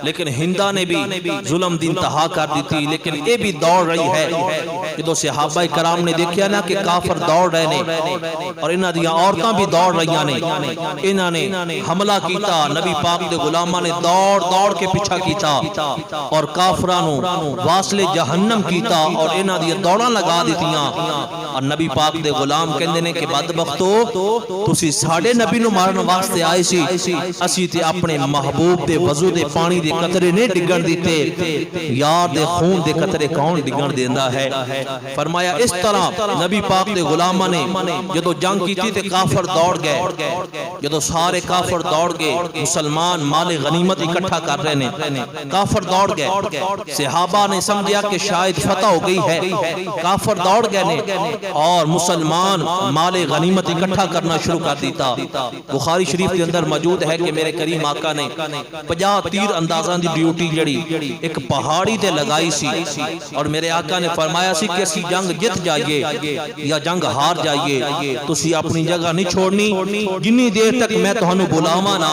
لیکن ہندہ نے بھی ظلم دی انتہا کر دی تھی، لیکن اے بھی دوڑ رہی ہے۔ کہ دو صحابہ کرام نے دیکھیا نا کہ کافر دوڑ رہے نے اور انہاں دیاں عورتاں بھی دوڑ رہیاں نے، انہاں نے حملہ کیتا، نبی پاک دے غلامہ نے دوڑ دوڑ کے پیچھا کیتا اور کافرانوں واصل جہنم کیتا اور انہاں دی دوڑاں لگا دیتیاں، اور نبی پاک دے غلام کہندے نے کہ بدبختو تسی ساڑے نبی نو مارن واسطے آئے سی، اسی تے اپنے محبوب دے وضو دے پانی دے قطرے نے ڈگن دیتے، یار دے خون دے قطرے کون ڈگن دیندہ ہے۔ فرمایا اس طرح نبی پاک دے غلامہ نے جدو جنگ کی تھی تے کافر دوڑ گئے، جدو سارے کافر دوڑ گئے مسلمان مال غنیمت اکٹھا کر رہے ہیں کافر دوڑ گئے صحابہ نے سمجھا کہ شاید فتح ہو گئی ہے کافر دوڑ گئے نے اور مسلمان مال غنیمت اکٹھا کرنا شروع کر دیتا بخاری شریف کے اندر موجود ہے کہ میرے کریم آقا نے 50 تیر اندازاں دی ڈیوٹی جڑی ایک پہاڑی تے لگائی سی اور میرے آقا نے فرمایا سی کہ اسی جنگ جت جائیے یا جنگ ہار جائیے تسی اپنی جگہ نہیں چھوڑنی جنی دیر تک میں تہانوں بلاواں نہ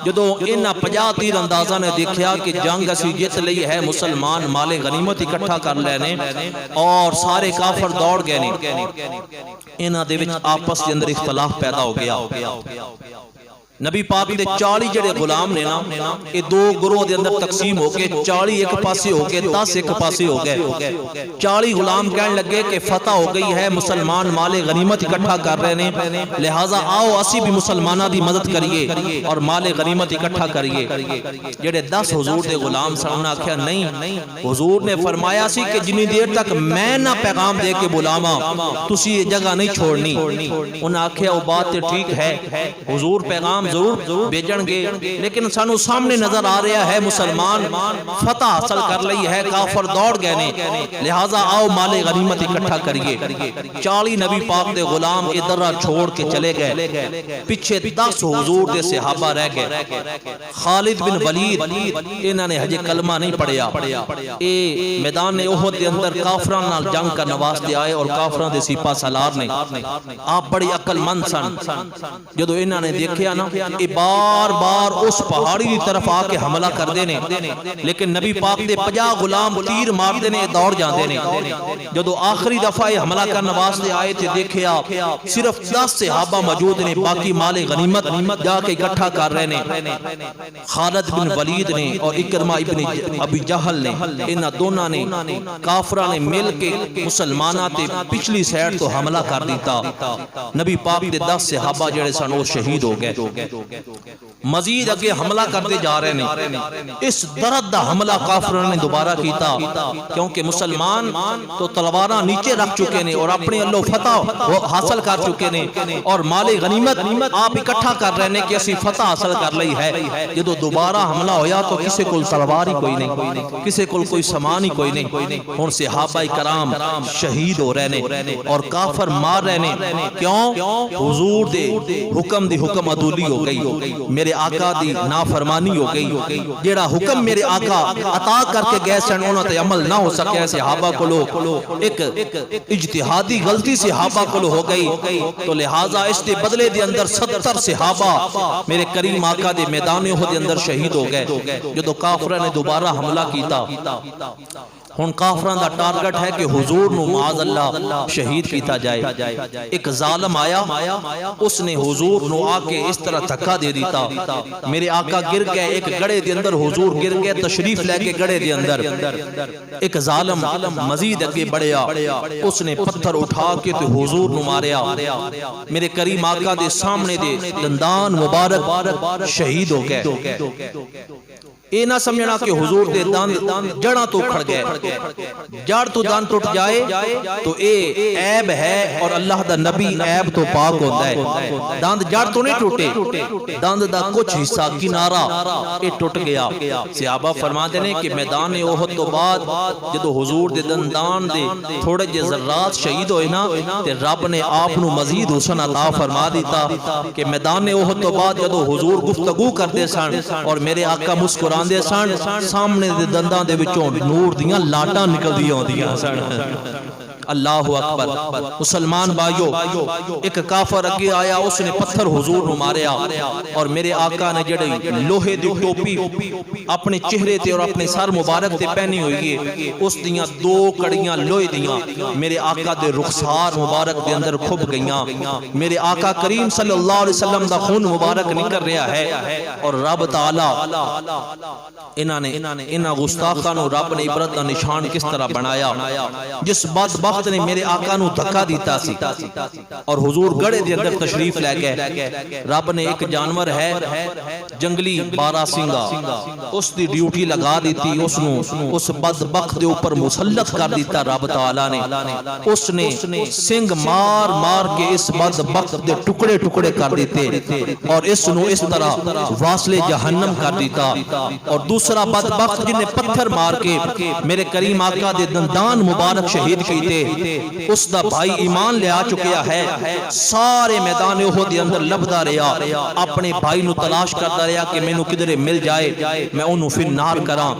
جدو انہاں 50 تیر اندازاں نے دیکھیا کہ جنگ اسی جت لئی ہے مسلمان مال غنیمت اکٹھا کر لینے اور سارے کافر دوڑ گئے نے انہاں دے وچ آپس دے اندر اختلاف پیدا ہو گیا نبی پاک دے 40 جڑے غلام نے نا یہ دو گروہ دے اندر تقسیم ہو کے 40 ایک پاسے ہو کے 10 ایک پاسے ہو گئے 40 غلام کہنے لگے کہ فتح ہو گئی ہے مسلمان مال غنیمت اکٹھا کر رہے ہیں لہٰذا آؤ اسی بھی مسلمانہ دی مدد کریے اور مال غنیمت اکٹھا کریے جڑے 10 حضور دے غلام سامنے آکھیا نہیں حضور نے فرمایا سی کہ جنی دیر تک میں نہ پیغام دے کے بلاواں تسی یہ جگہ نہیں چھوڑنی انہاں آکھیا وہ بات تے ٹھیک ہے حضور پیغام ضرور بیجن گے لیکن سانو سامنے نظر آ رہا ہے مسلمان فتح حاصل کر لئی ہے کافر دوڑ گئے نے لہٰذا آؤ مال غنیمت اکٹھا کریے 40 نبی پاک دے غلام ادھر چھوڑ کے چلے گئے پیچھے 10 حضور دے صحابہ رہ گئے خالد بن ولید انہوں نے ہجے کلمہ نہیں پڑھیا اے میدان احد دے اندر کافران نال جنگ کا نواستے آئے اور کافران دے سپاہ سالار نے آپ بڑی عقل مند سن جدو انہوں نے دیکھیا نا یہ بار بار اس پہاڑی کی طرف آ کے حملہ کر دینے لیکن نبی پاک دے 50 غلام تیر مار دینے دوڑ جان دینے جدو آخری دفعہ یہ حملہ کرنے واسطے آئے تھے دیکھیا صرف 10 صحابہ موجود نے باقی مال غنیمت جا کے اکٹھا کر رہے نے خالد بن ولید نے اور اکرمہ ابن ابی جہل نے انہاں دونوں نے کافرہ نے مل کے مسلمانہ تے پچھلی سائیڈ تو حملہ کر دیتا نبی پاک دے 10 صحابہ جڑے سن وہ شہید ہو گئے مزید اگے حملہ کرتے جا رہے ہیں اس درد دا حملہ کافروں نے دوبارہ کیتا کیونکہ مسلمان تو تلواراں نیچے رکھ چکے نے اور اپنے اللہ فتح وہ حاصل کر چکے نے اور مال غنیمت آپ اکٹھا کر رہے ہیں کہ اسی فتح حاصل کر لئی ہے جدو دوبارہ حملہ ہویا تو کسی کو تلوار ہی کوئی نہیں کسی کو کوئی سامان ہی کوئی نہیں اور صحابہ کرام شہید ہو رہے ہیں اور کافر مار رہے ہیں کیوں حضور دے حکم دی حکم عدولی ہو گئی میرے آقا دی نافرمانی ہو گئی جیڑا حکم میرے آقا عطا کر کے گئے سن انہوں تے عمل نہ ہو سکے صحابہ کو لو ایک اجتہادی غلطی صحابہ کو لو ہو گئی تو لہٰذا اس دے بدلے دے اندر 70 صحابہ میرے کریم آقا دے میدان احد دے اندر شہید ہو گئے جدو کافرہ نے دوبارہ حملہ کیتا ہن کافران دا ٹارگٹ ہے کہ حضور نو معاذ اللہ شہید کیتا جائے ایک ظالم آیا اس نے حضور نو آ کے اس طرح دھکا دے دیتا میرے آقا گر گئے ایک گڑے دے اندر حضور گر گئے تشریف لے کے گڑے دے اندر ایک ظالم مزید اگے بڑھیا اس نے پتھر اٹھا کے تو حضور نو ماریا میرے کریم آقا دے سامنے دے دندان مبارک شہید ہو گئے اے نہ سمجھنا کہ حضور دے دند جڑاں تو کھڑ گئے جڑ تو دند ٹوٹ جائے تو اے عیب ہے اور اللہ دا نبی عیب تو پاک ہوتا ہے دند جڑ تو نہیں ٹوٹے دند دا کچھ حصہ کنارہ اے ٹوٹ گیا صحابہ فرماتے ہیں کہ میدان احد تو بعد جدو حضور دے دندان دے تھوڑے جے ذرات شہید ہوئے نا تے رب نے آپ نو مزید حسن عطا فرما دیتا کہ میدان احد تو بعد جدو حضور گفتگو کرتے سن اور میرے آقا مسکران دے سن سامنے دے دنداں دے وچوں نور دیاں لاٹاں نکل دی ہوندیاں سن اللہ اکبر مسلمان بھائیو ایک کافر اگے آیا اس نے پتھر حضور نو ماریا اور میرے آقا نے جڑی لوہے دی ٹوپی اپنے چہرے تے اور اپنے سر مبارک تے پہنی ہوئی ہے اس دیاں 2 کڑیاں لوہے دیاں میرے آقا دے رخسار مبارک دے اندر کھب گئیاں میرے آقا کریم صلی اللہ علیہ وسلم دا خون مبارک نکل رہا ہے اور رب تعالی انہاں گستاخاں نو رب نے عبرت دا نشان کس طرح بنایا جس بدبخت بخت نے میرے آقا نو دھکا دیتا سی اور حضور گڑے دے اندر تشریف لے گئے. رب نے ایک جانور ہے جنگلی بارہ سنگا اس دی ڈیوٹی لگا دیتی, اس نو اس بدبخت دے اوپر مسلط کر دیتا رب تعالی نے. اس نے سنگ مار مار کے اس بدبخت دے ٹکڑے ٹکڑے کر دیتے اور اس نو اس طرح واصل جہنم کر دیتا. اور دوسرا بدبخت جن نے پتھر مار کے میرے کریم آقا دے دندان مبارک شہید کیتے, اس دا بھائی ایمان لے آ چکیا ہے. سارے میدان احد دے اندر لبدا رہیا, اپنے بھائی نو تلاش کرتا رہیا کہ مینوں کدھر مل جائے میں اونوں پھر نار کراں,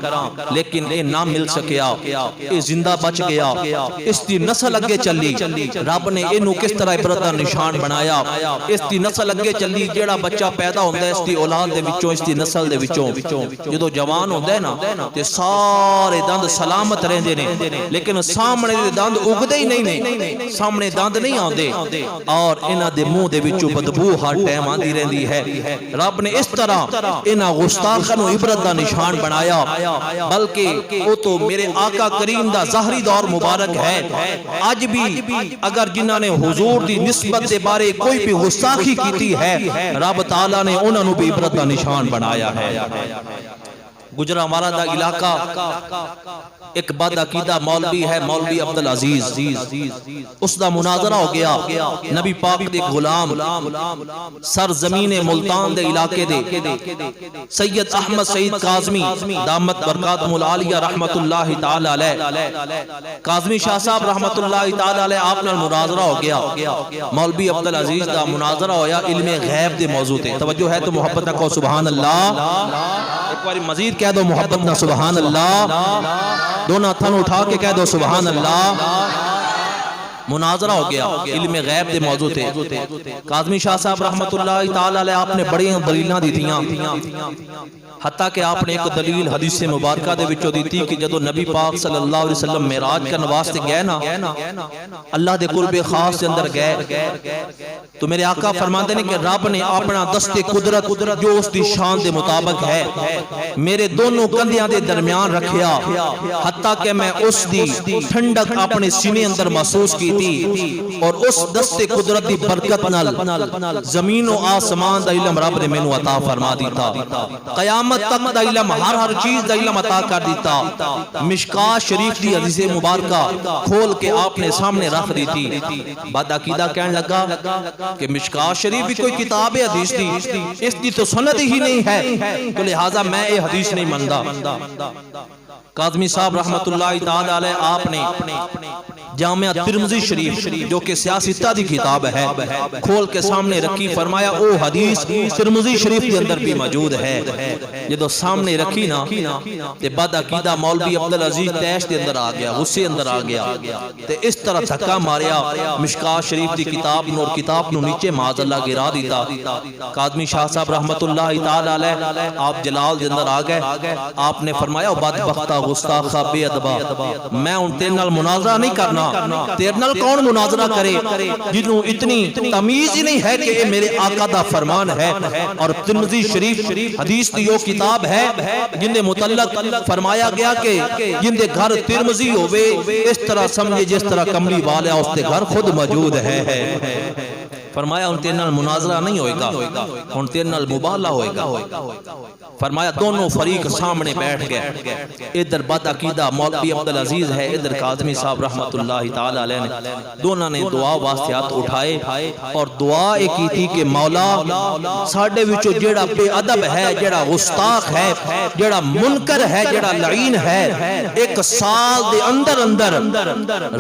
لیکن اے نہ مل سکیا. اے زندہ بچ گیا, اس دی نسل اگے چلی. رب نے اینوں کس طرح عبرت دا نشان بنایا. اس دی نسل اگے چلی, جیڑا بچہ پیدا ہوندا ہے اس دی اولاد دے وچوں, اس دی نسل دے وچوں جدوں جوان ہوندا ہے نا تے سارے دند سلامت رہندے نے, لیکن سامنے دے دند اگدے ہی نہیں نے, سامنے دند نہیں آندے اور انہاں دے منہ دے وچوں بدبو ہر ٹائم آندی رہندی ہے. رب نے اس طرح انہاں گستاخاں نوں عبرت دا نشان بنایا, بلکہ وہ تو میرے آقا کریم دا ظاہری دور مبارک ہے. آج بھی اگر جنہاں نے حضور دی نسبت دے بارے کوئی بھی گستاخی کیتی ہے, رب تعالی نے انہاں نوں بھی عبرت دا نشان بنایا ہے. گجرانوالہ دا علاقہ ایک بد عقیدہ مولوی ہے, مولوی عبدالعزیز, اس دا مناظرہ ہو گیا. نبی پاک دے غلام سرزمین ملتان دے علاقے دے سید احمد سعید کاظمی دامت برکاتہم العالیہ رحمت اللہ تعالی علیہ, کاظمی شاہ صاحب رحمت اللہ تعالی علیہ, آپ نے مناظرہ ہو گیا. مولوی عبدالعزیز دا مناظرہ ہویا علم غیب دے موضوع تے. توجہ ہے تو محبت رکھو سبحان اللہ. ایک باری مزید کہہ دو محبت نہ سبحان اللہ, دونوں ہاتھوں اٹھا کے کہہ دو سبحان اللہ. مناظرہ ہو گیا علم غیب دے موضوع تے. کاظمی شاہ صاحب رحمت اللہ تعالی علیہ آپ نے بڑی دلیلاں دیتیاں, حتیٰ کہ آپ نے ایک دلیل حدیث مبارکہ دے وچوں دیتی کہ جدو نبی پاک صلی اللہ علیہ وسلم معراج کرن واسطے گئے نا, اللہ دے قرب خاص دے اندر گئے تو میرے آقا فرماندے نے کہ رب نے اپنا دست قدرت جو اس دی شان دے مطابق ہے میرے دونوں کندھیاں دے درمیان رکھیا, حتیٰ کہ میں اس دی ٹھنڈک اپنے سینے اندر محسوس کی تھی, اور اس دست قدرت دی برکت نال زمین و آسمان دا علم رب نے مینوں عطا فرما دیتا. قیامت تک دا علم, ہر چیز دا علم عطا کر دیتا. مشکاہ شریف دی حدیث مبارکہ کھول کے آپ نے سامنے رکھ دیتی. بعد عقیدہ کہنے لگا کہ مشکاہ شریف بھی کوئی کتاب حدیث دی, اس دی تو سند ہی نہیں ہے, تو لہٰذا میں یہ حدیث نہیں مندا. کاظمی صاحب رحمت اللہ تعالی علیہ آپ نے جامعہ ترمذی شریف جو کہ سیاستہ دی کتاب ہے کھول کے سامنے رکھی, فرمایا او حدیث ترمذی شریف کے اندر بھی موجود ہے. جدو سامنے رکھی نا تے بعد عقیدہ مولوی عبدالعزیز تیش دے اندر آ گیا, غصے اندر آ گیا تے اس طرح دھکا ماریا مشکاہ شریف دی کتاب نو, اور کتاب نو نیچے معاذ اللہ گرا دیتا. کاظمی شاہ صاحب رحمت اللہ تعالی علیہ آپ جلال دے اندر آ گئے, آپ نے فرمایا بدبختہ گستاخہ بے ادبا, میں ان تیرے نال مناظرہ نہیں کرنا. تیرے نال کون مناظرہ کرے جنہوں اتنی تمیز ہی نہیں ہے کہ یہ میرے آقا دا فرمان ہے. اور ترمذی شریف حدیث دی وہ کتاب ہے جن دے متعلق فرمایا گیا کہ جن دے گھر ترمذی ہوئے اس طرح سمجھے جس طرح کملی والا اس دے گھر خود موجود ہے. فرمایا ان تیرے نال مناظرہ نہیں ہوئے گا, ان تیرے نال مباہلہ ہوئے گا. فرمایا دونوں فریق سامنے بیٹھ گئے, ادھر بد عقیدہ مولوی عبدالعزیز ہے, ادھر کاظمی صاحب رحمت اللہ تعالی علیہ نے, دونوں نے دعا واسطے ہاتھ اٹھائے اور دعا ایک کی تھی کہ مولا ساڈے وچوں جیڑا بے ادب ہے, جیڑا گستاخ ہے, جیڑا منکر ہے, جیڑا لعین ہے, ایک سال دے اندر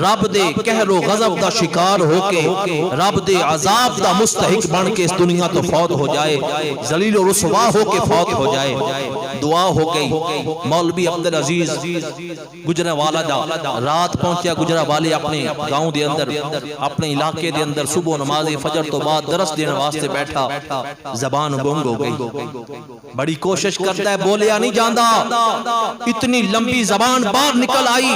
رب دے قہر و غضب دا شکار ہو کے رب دے عذاب دا مستحق بن کے اس دنیا تو فوت ہو جائے, ذلیل و رسوا ہو کے فوت ہو جائے. دعا ہو گئی. مولوی عبدالعزیز گجرانوالہ دا رات پہنچیا, گجرانوالے اپنے گاؤں دے اندر اپنے علاقے دے اندر صبح نماز فجر تو بعد درس دینے واسطے بیٹھا, زبان گنگ ہو گئی. بڑی کوشش کرتا ہے, بولیا نہیں جاندا, اتنی لمبی زبان باہر نکل آئی.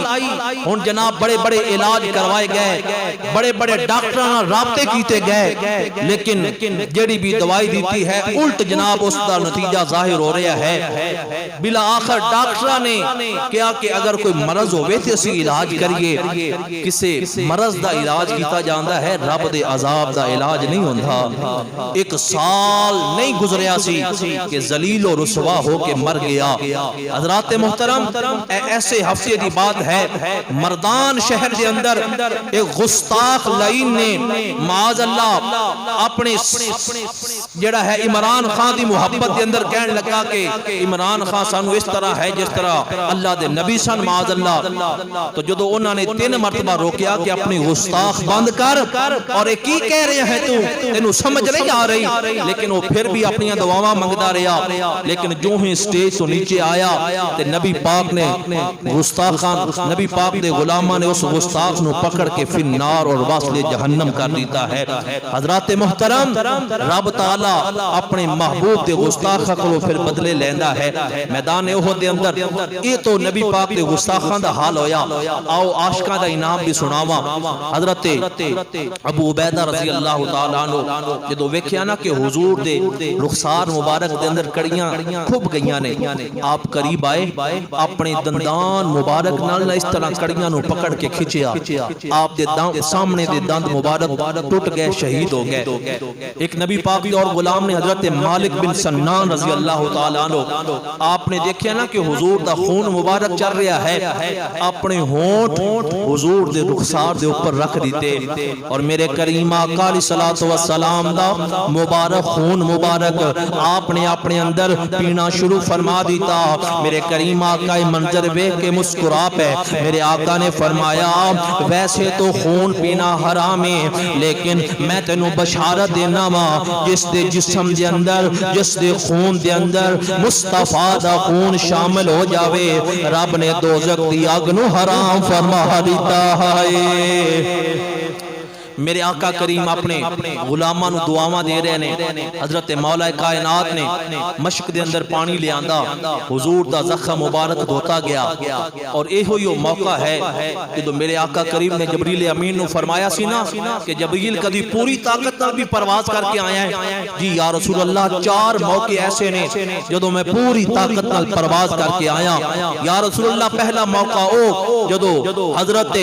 ہن جناب بڑے بڑے علاج کروائے گئے, بڑے بڑے ڈاکٹراں نال رابطے کیتے گئے, گئے لیکن جڑی بھی دوائی دیتی ہے الٹ جناب اس دا نتیجہ ظاہر ہو رہا ہے. بلا آخر ڈاکٹرہ نے کیا کہ اگر کوئی مرض ہوئے تھے اسی علاج کریے. کسے مرض دا علاج کیتا جاندہ ہے رب دے عذاب دا علاج نہیں ہوندہ. ایک سال نہیں گزریا سی کہ ذلیل و رسوا ہو کے مر گیا. حضرات محترم ایسے ہفتے دی بات ہے مردان شہر دے اندر ایک گستاخ لعین نے معاذ اللہ اپنے جڑا ہے عمران خان دی محبت دے اندر کہنے لگا کہ عمران خان سانو اس طرح ہے جس طرح اللہ دے نبی سن معاذ اللہ. تو جدو انہوں نے 3 مرتبہ روکیا کہ اپنی گستاخ بند کر اور ایک کی کہہ رہے ہیں تینوں سمجھ نہیں آ رہی. لیکن وہ پھر بھی اپنی دعاواں منگدا رہا. لیکن جو ہی سٹیج تو نیچے آیا تے نبی پاک نے گستاخان نبی پاک دے غلامہ نے اس گستاخ نو پکڑ کے فی النار اور واسلے جہنم کر دیتا ہے. حضرات محترم رب تعالی اپنے محبوب دے گستاخ کو پھر بدلے لیندا ہے. میدان احد دے اندر یہ تو نبی پاک دے گستاخاں دا حال ہویا. آؤ عاشقاں دا انعام بھی سناواں. حضرت ابو عبیدہ رضی اللہ تعالیٰ عنہ جدو ویکھیا نا کہ حضور دے رخسار مبارک دے اندر کڑیاں کھب گئیاں نے آپ قریب آئے اپنے دندان مبارک نال اس طرح کڑیاں نو پکڑ کے کھچیا. آپ دے سامنے دے دند مبارک ٹوٹ گئے شہید ہو گئے. ایک نبی پاک اور غلام نے حضرت مالک بن سنان رضی اللہ تعالیٰ عنہ آپ نے دیکھیا نا کہ حضور دا خون مبارک چل رہا ہے اپنے ہونٹ حضور دے رخسار دے اوپر رکھ دیتے اور میرے کریم آقا علیہ السلام دا مبارک خون مبارک آپ نے اپنے اندر پینا شروع فرما دیتا. میرے کریم آقا منظر بے کے مسکرا پہ میرے آقا نے فرمایا ویسے تو خون پینا حرام ہے لیکن میں تینوں بشارت دینا وا جس دے جسم دے اندر جس دے خون دے اندر مصطفیٰ دا خون شامل ہو جاوے رب نے دوزخ دی اگ نو حرام فرما دیتا ہے. میرے آقا کریم اپنے غلاماں نو دعاواں دے رہے نے. حضرت مولا کائنات نے مشک دے اندر پانی لے آندا حضور دا زخم مبارک دھوتا گیا اور یہ موقع ہے کہ جو میرے آقا کریم نے جبریل امین نو فرمایا سی نا کہ جبریل کدی پوری طاقت نال بھی پرواز کر کے آیا ہے. جی یا رسول اللہ 4 موقع ایسے نے جدو میں پوری طاقت نال پرواز کر کے آیا. یا رسول اللہ پہلا موقع او جدو حضرت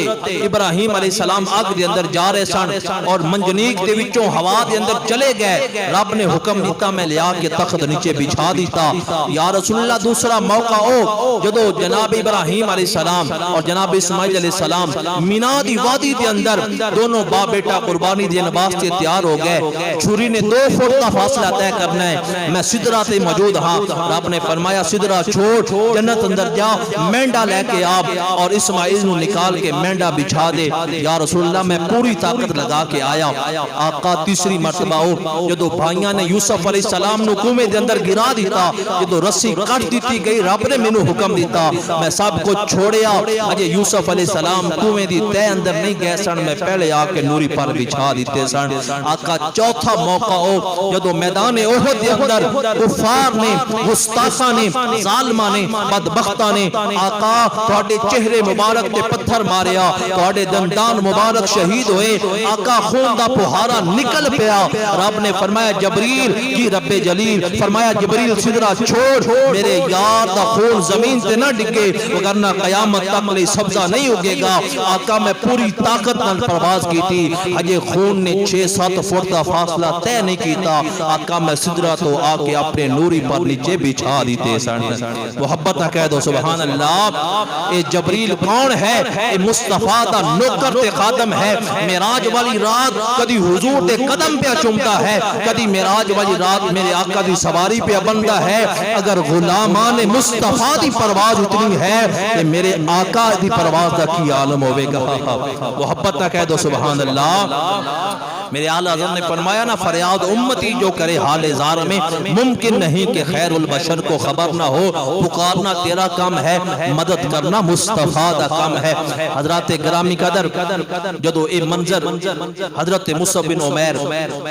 ابراہیم علیہ السلام آگ دے اندر جا رہے سن اور منجنیق دے وچوں ہوا دے اندر چلے گئے. رب نے حکم دیتا میں لیا کے تخت نیچے بچھا دیتا. یا رسول اللہ دوسرا موقع او جدو جناب ابراہیم علیہ السلام اور جناب اسماعیل علیہ السلام مینا دی وادی دے اندر دونوں باپ بیٹا قربانی دین واسطے تیار ہو گئے. چھری نے 2 فٹ کا فاصلہ طے کرنا ہے. میں سدرہ تے موجود ہاں. رب نے فرمایا سدرہ چھوڑ جنت اندر جا مینڈا لے کے آپ اور اسماعیل نو نکال کے مینڈا بچھا دے. یا رسول اللہ میں پوری طاقت لگا کے آیا. آقا تیسری مرتبہ ہو جدو بھائیاں نے یوسف علیہ السلام نو کنویں دے اندر گرا دیتا جدو رسی کٹ دیتی گئی رب نے مینوں حکم دیتا میں سب کو چھوڑیا. اجے یوسف علیہ السلام کنویں دی تہ اندر نہیں گئے سن میں پہلے آ کے نوری پر بچھا دیتے سن. آقا چوتھا موقع ہو جدو میدان احد دے اندر کفار نے گستاخاں نے ظالماں نے بدبختاں نے آقا تواڈے چہرے مبارک تے پتھر ماریا تواڈے دندان مبارک شہید ہوئے. آقا خون دا پہارا نکل پیا. رب نے فرمایا جبریل کی رب جلیل فرمایا جبریل سدرہ چھوڑ میرے یار دا خون زمین تے نہ ڈگے وگرنہ قیامت تک لئی سبزہ نہیں اگے گا. آقا میں پوری طاقت نال پرواز کی تھی ہجے خون نے 6-7 فٹ دا فاصلہ طے نہیں کیتا. آقا میں سدرہ تو آ کے اپنے نوری پر نیچے بچھا دیتے سن. محبت نہ کہہ دو سبحان اللہ. اے جبریل کون ہے؟ اے مصطفیٰ دا نوکر تے خادم ہے. معراج والی رات کدی حضور دے قدم پہ چومتا ہے کدی معراج والی رات میرے آقا دی سواری پہ بنتا ہے. اگر غلامان مصطفیٰ دی پرواز اتنی ہے کہ میرے آقا دی پرواز دا کی عالم ہوئے گا. محبت نہ کہہ دو سبحان اللہ. میرے اعلیٰ حضرت نے فرمایا نا فریاد امتی جو کرے حال زار میں ممکن نہیں کہ خیر البشر کو خبر نہ ہو. پکارنا تیرا کام ہے مدد کرنا مصطفیٰ دا کام ہے. حضرات گرامی قدر جدو اے منظر حضرت مصعب بن عمیر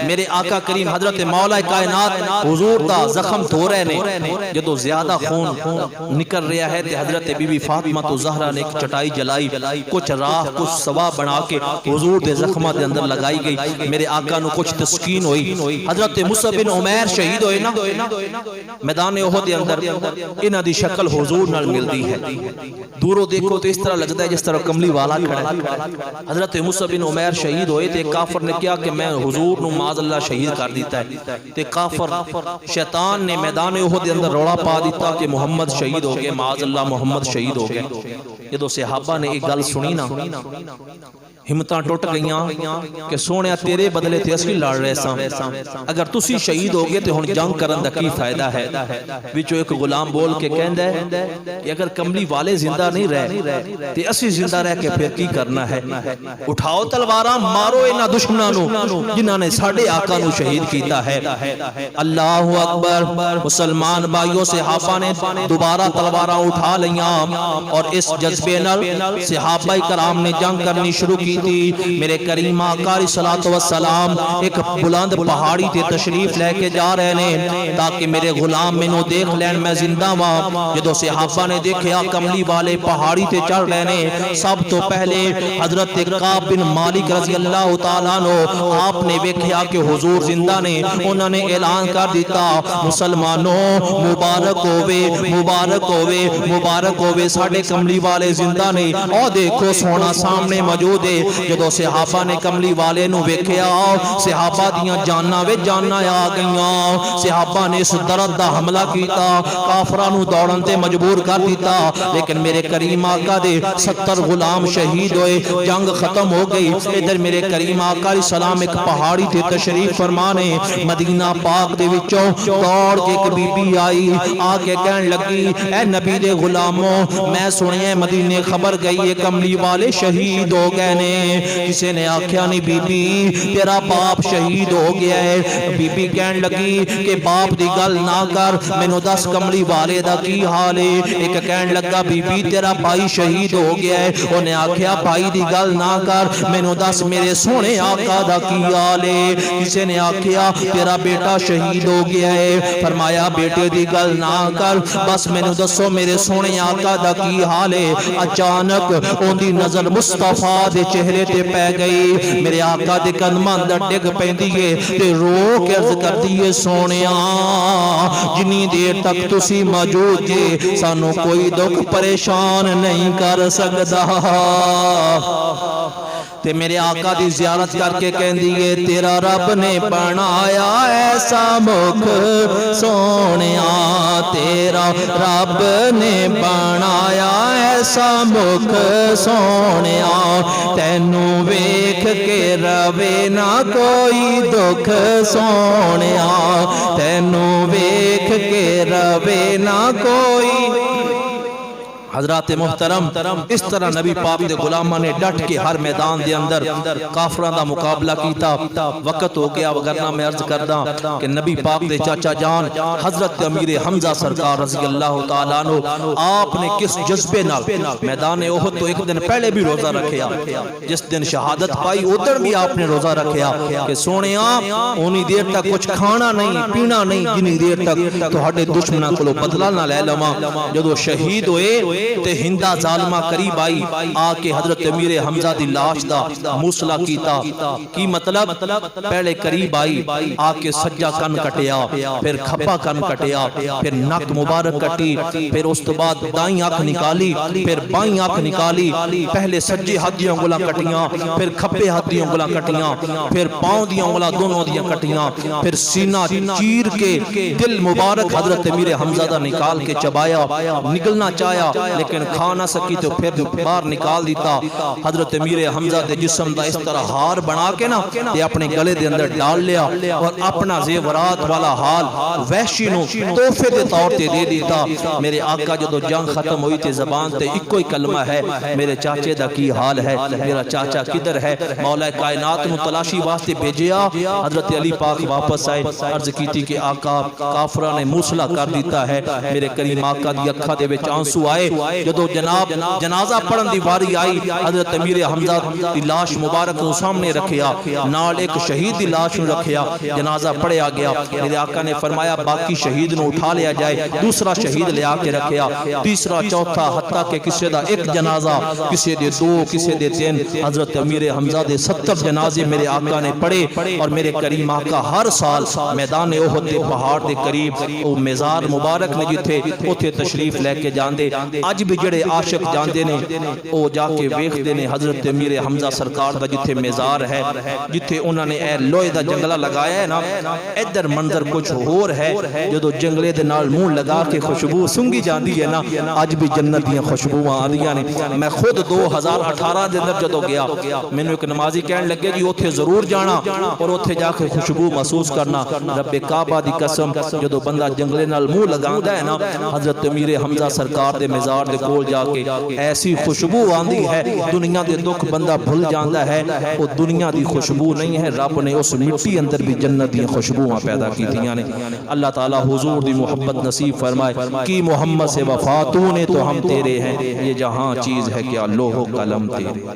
میرے آقا کریم حضرت مولا کائنات حضور دا زخم دھو رہے نے جدو زیادہ خون نکل رہا ہے تے حضرت بی بی فاطمہ تو زہرہ نے ایک چٹائی جلائی کچھ راہ کچھ سوا بنا کے حضور دے زخمہ دے اندر لگائی گئی میرے آقا نو کچھ تسکین ہوئی حضرت مصعب بن عمیر شہید ہوئے نا میدان احد دے اندر انہاں دی شکل حضور نال ملدی ہے دوروں دیکھو تو اس طرح لگتا ہے جس طرح کملی والا کھڑا ہے حضرت مصعب بن عمیر شہید ہوئے تے کافر نے کیا کہ میں حضور نو معاذ اللہ شہید کر دیتا ہے تے کافر شیطان نے میدان احد دے اندر روڑا پا دیتا کہ محمد شہید ہو گئے معاذ اللہ محمد شہید ہو گئے جدو صحابہ نے ایک گل سنی نا ہمتاں ٹوٹ گئیاں کہ سونیا تیرے بدلے تے اسی لڑ رہے ساں اگر تسی شہید ہو گئے تے ہن جنگ کرن دا کی فائدہ ہے وچوں ایک غلام بول کے کہندا ہے کہ اگر کملی والے زندہ نہیں رہے تے اسی زندہ رہ کے پھر کی کرنا ہے اٹھاؤ تلواراں مارو انہاں دشمناں نو جنہاں نے ساڈے آقا نو شہید کیتا ہے اللہ اکبر مسلمان بھائیوں صحابہ نے دوبارہ تلواراں اٹھا لیاں اور اس جذبے نال صحابہ کرام نے جنگ کرنی شروع کی تھی میرے کریم آقا علیہ الصلوۃ والسلام ایک بلند پہاڑی تے تشریف لے کے جا رہے نے تاکہ میرے غلام مینوں دیکھ لین میں زندہ ہاں جدو صحابہ نے دیکھیا کملی والے پہاڑی تے چڑھ رہے نے سب تو پہلے حضرت کعب بن مالک رضی اللہ تعالیٰ عنہ آپ نے دیکھیا کہ حضور زندہ نے انہوں نے اعلان کر دیتا مسلمانوں مبارک ہووے مبارک ہووے مبارک ہووے ساڈے کملی والے زندہ نے او دیکھو سونا سامنے موجود ہے جدو صحابہ نے کملی والے نو ویکھیا صحابہ دیاں جاناں وے جاناں آ گئیاں صحابہ نے اس درد دا حملہ کیتا کافراں نو دوڑن تے مجبور کر دیتا لیکن میرے کریم آقا دے 70 غلام شہید ہوئے جنگ ختم ہو گئی ادھر میرے کریم آقا علیہ السلام ایک پہاڑی تے تشریف فرمانے مدینہ پاک دے وچوں دوڑ کے ایک بی بی آئی آ کے کہن لگی اے نبی دے غلاموں میں سنیا مدینے خبر گئی ہے کملی والے شہید ہو گئے نے کسی نے آکھیا نہیں بی بی تیرا باپ شہید ہو گیا ہے بی بی کہن لگی کہ باپ دی گل نہ کر مینوں دس کملی والے دا کی حال ہے ایک کہن لگا بی بی تیرا بھائی شہید ہو گیا ہے انہیں آکھیا بھائی دی گل نہ کر مینوں دس میرے سونے آقا دا کی حال ہے کسی نے آکھیا تیرا بیٹا شہید ہو گیا ہے فرمایا بیٹے دی گل نہ کر بس مینوں دسو میرے سونے آقا دا کی حال ہے اچانک اون دی نظر مصطفیٰ دے چہرے تے پہ گئی میرے آقا دے قدماں اندر ڈگ پیندی ہے تے رو کے عرض کردی ہے سونیا جنی دیر تک تسی موجود جے سانو کوئی دکھ پریشان نہیں کر سکدا تے میرے آقا دی زیارت کر کے کہندی ہے تیرا رب نے بنایا ایسا مکھ سونیا تیرا رب نے بنایا ایسا مکھ سونیا تینوں ویکھ کے روے نہ کوئی دکھ سونیا تینوں ویکھ کے روے نہ کوئی حضرات محترم اس طرح نبی پاک دے غلامہ نے ڈٹ کے ہر میدان دے اندر کافراں دا مقابلہ کیتا وقت ہو گیا وگرنہ میں عرض کردہ کہ نبی پاک دے چاچا جان حضرت امیر حمزہ سرکار رضی اللہ تعالیٰ عنہ آپ نے کس جذبے نال میدان احد تو ایک دن پہلے بھی روزہ رکھیا جس دن شہادت پائی ادھر بھی آپ نے روزہ رکھیا کہ سونیا اونی دیر تک کچھ کھانا نہیں پینا نہیں جنی دیر تک تو ہڈے دشمنہ کو بدلہ نہ لے لما جدو شہید ہوئے تے ہندہ ظالمہ قریب آئی آکے حضرت امیر حمزہ دی لاش دا موسلہ کیتا کی مطلب پہلے قریب آئی آکے سجا کن کٹیا پھر کھپا کن کٹیا پھر نک مبارک کٹی پھر اس تو بعد دائیں آنکھ نکالی پھر بائیں آنکھ نکالی پہلے سجے ہاتھ دی انگلاں کٹیاں پھر کھپے ہاتھ دی انگلاں کٹیاں پھر پاؤں دی انگلاں دونوں دیاں کٹیاں پھر سینہ چیر کے دل مبارک حضرت امیر حمزہ دا نکال کے چبایا نکلنا چاہیا لیکن کھا نہ سکی تو پھر باہر نکال دیتا حضرت امیر حمزہ دے جسم دا اس طرح ہار بنا کے نا تے اپنے گلے دے اندر ڈال لیا اور اپنا زیورات والا حال وحشی نو تحفے دے طور تے دے دیتا میرے آقا جدو جنگ ختم ہوئی تے زبان تے ایک ہی کلمہ ہے میرے چاچے دا کی حال ہے میرا چاچا کدھر ہے مولا کائنات نو تلاشی واسطے بھیجیا حضرت علی پاک واپس آئے عرض کی تھی کہ آقا کافرہ نے موسلا کر دیتا ہے میرے کریم آقا دی اکھا دے وچ آنسو آئے جدو جناب جنازہ پڑھن دی واری آئی حضرت امیر حمزہ دی لاش مبارک کو سامنے رکھیا نال ایک شہید دی لاش نو رکھیا جنازہ پڑھیا گیا میرے آقا نے فرمایا باقی شہید نو اٹھا لیا جائے دوسرا شہید لے آ کے رکھیا تیسرا چوتھا حتیٰ کہ کسی دا ایک جنازہ کسی دے دو کسی دے تین حضرت امیر حمزہ دے 70 جنازے میرے آقا نے پڑھے اور میرے کریم آقا ہر سال میدان احد دے پہاڑ دے قریب او مزار مبارک نے جتھے اوتھے تشریف لے کے جاندے اج بھی جڑے عاشق جاندے نے او جا کے ویکھدے نے حضرت امیر حمزہ سرکار دا جتھے مزار ہے جتھے انہوں نے اے لوہے دا جنگلہ لگایا ہے نا ادھر منظر کچھ اور ہے جدو جنگلے دے نال منہ لگا کے خوشبو سنگی جاندی ہے نا اج بھی جنت دیاں خوشبوواں آندیاں نے میں خود 2018 دے اندر جدو گیا مینوں ایک نمازی کہن لگے جی اوتھے ضرور جانا اور اوتھے جا کے خوشبو محسوس کرنا رب کعبہ دی قسم جدو بندہ جنگلے نال منہ لگاندا ہے نا حضرت امیر حمزہ سرکار دے مزار دے کول جا کے ایسی خوشبو آندی ہے دنیا دے دکھ بندہ بھول جاندا ہے وہ دنیا دی خوشبو نہیں ہے رب نے اس مٹی اندر بھی جنت دی خوشبوواں پیدا کیتیاں نے اللہ تعالی حضور دی محبت نصیب فرمائے کہ محمد سے وفا تو نے تو ہم تیرے ہیں یہ جہاں چیز ہے کیا لوح و قلم تیرے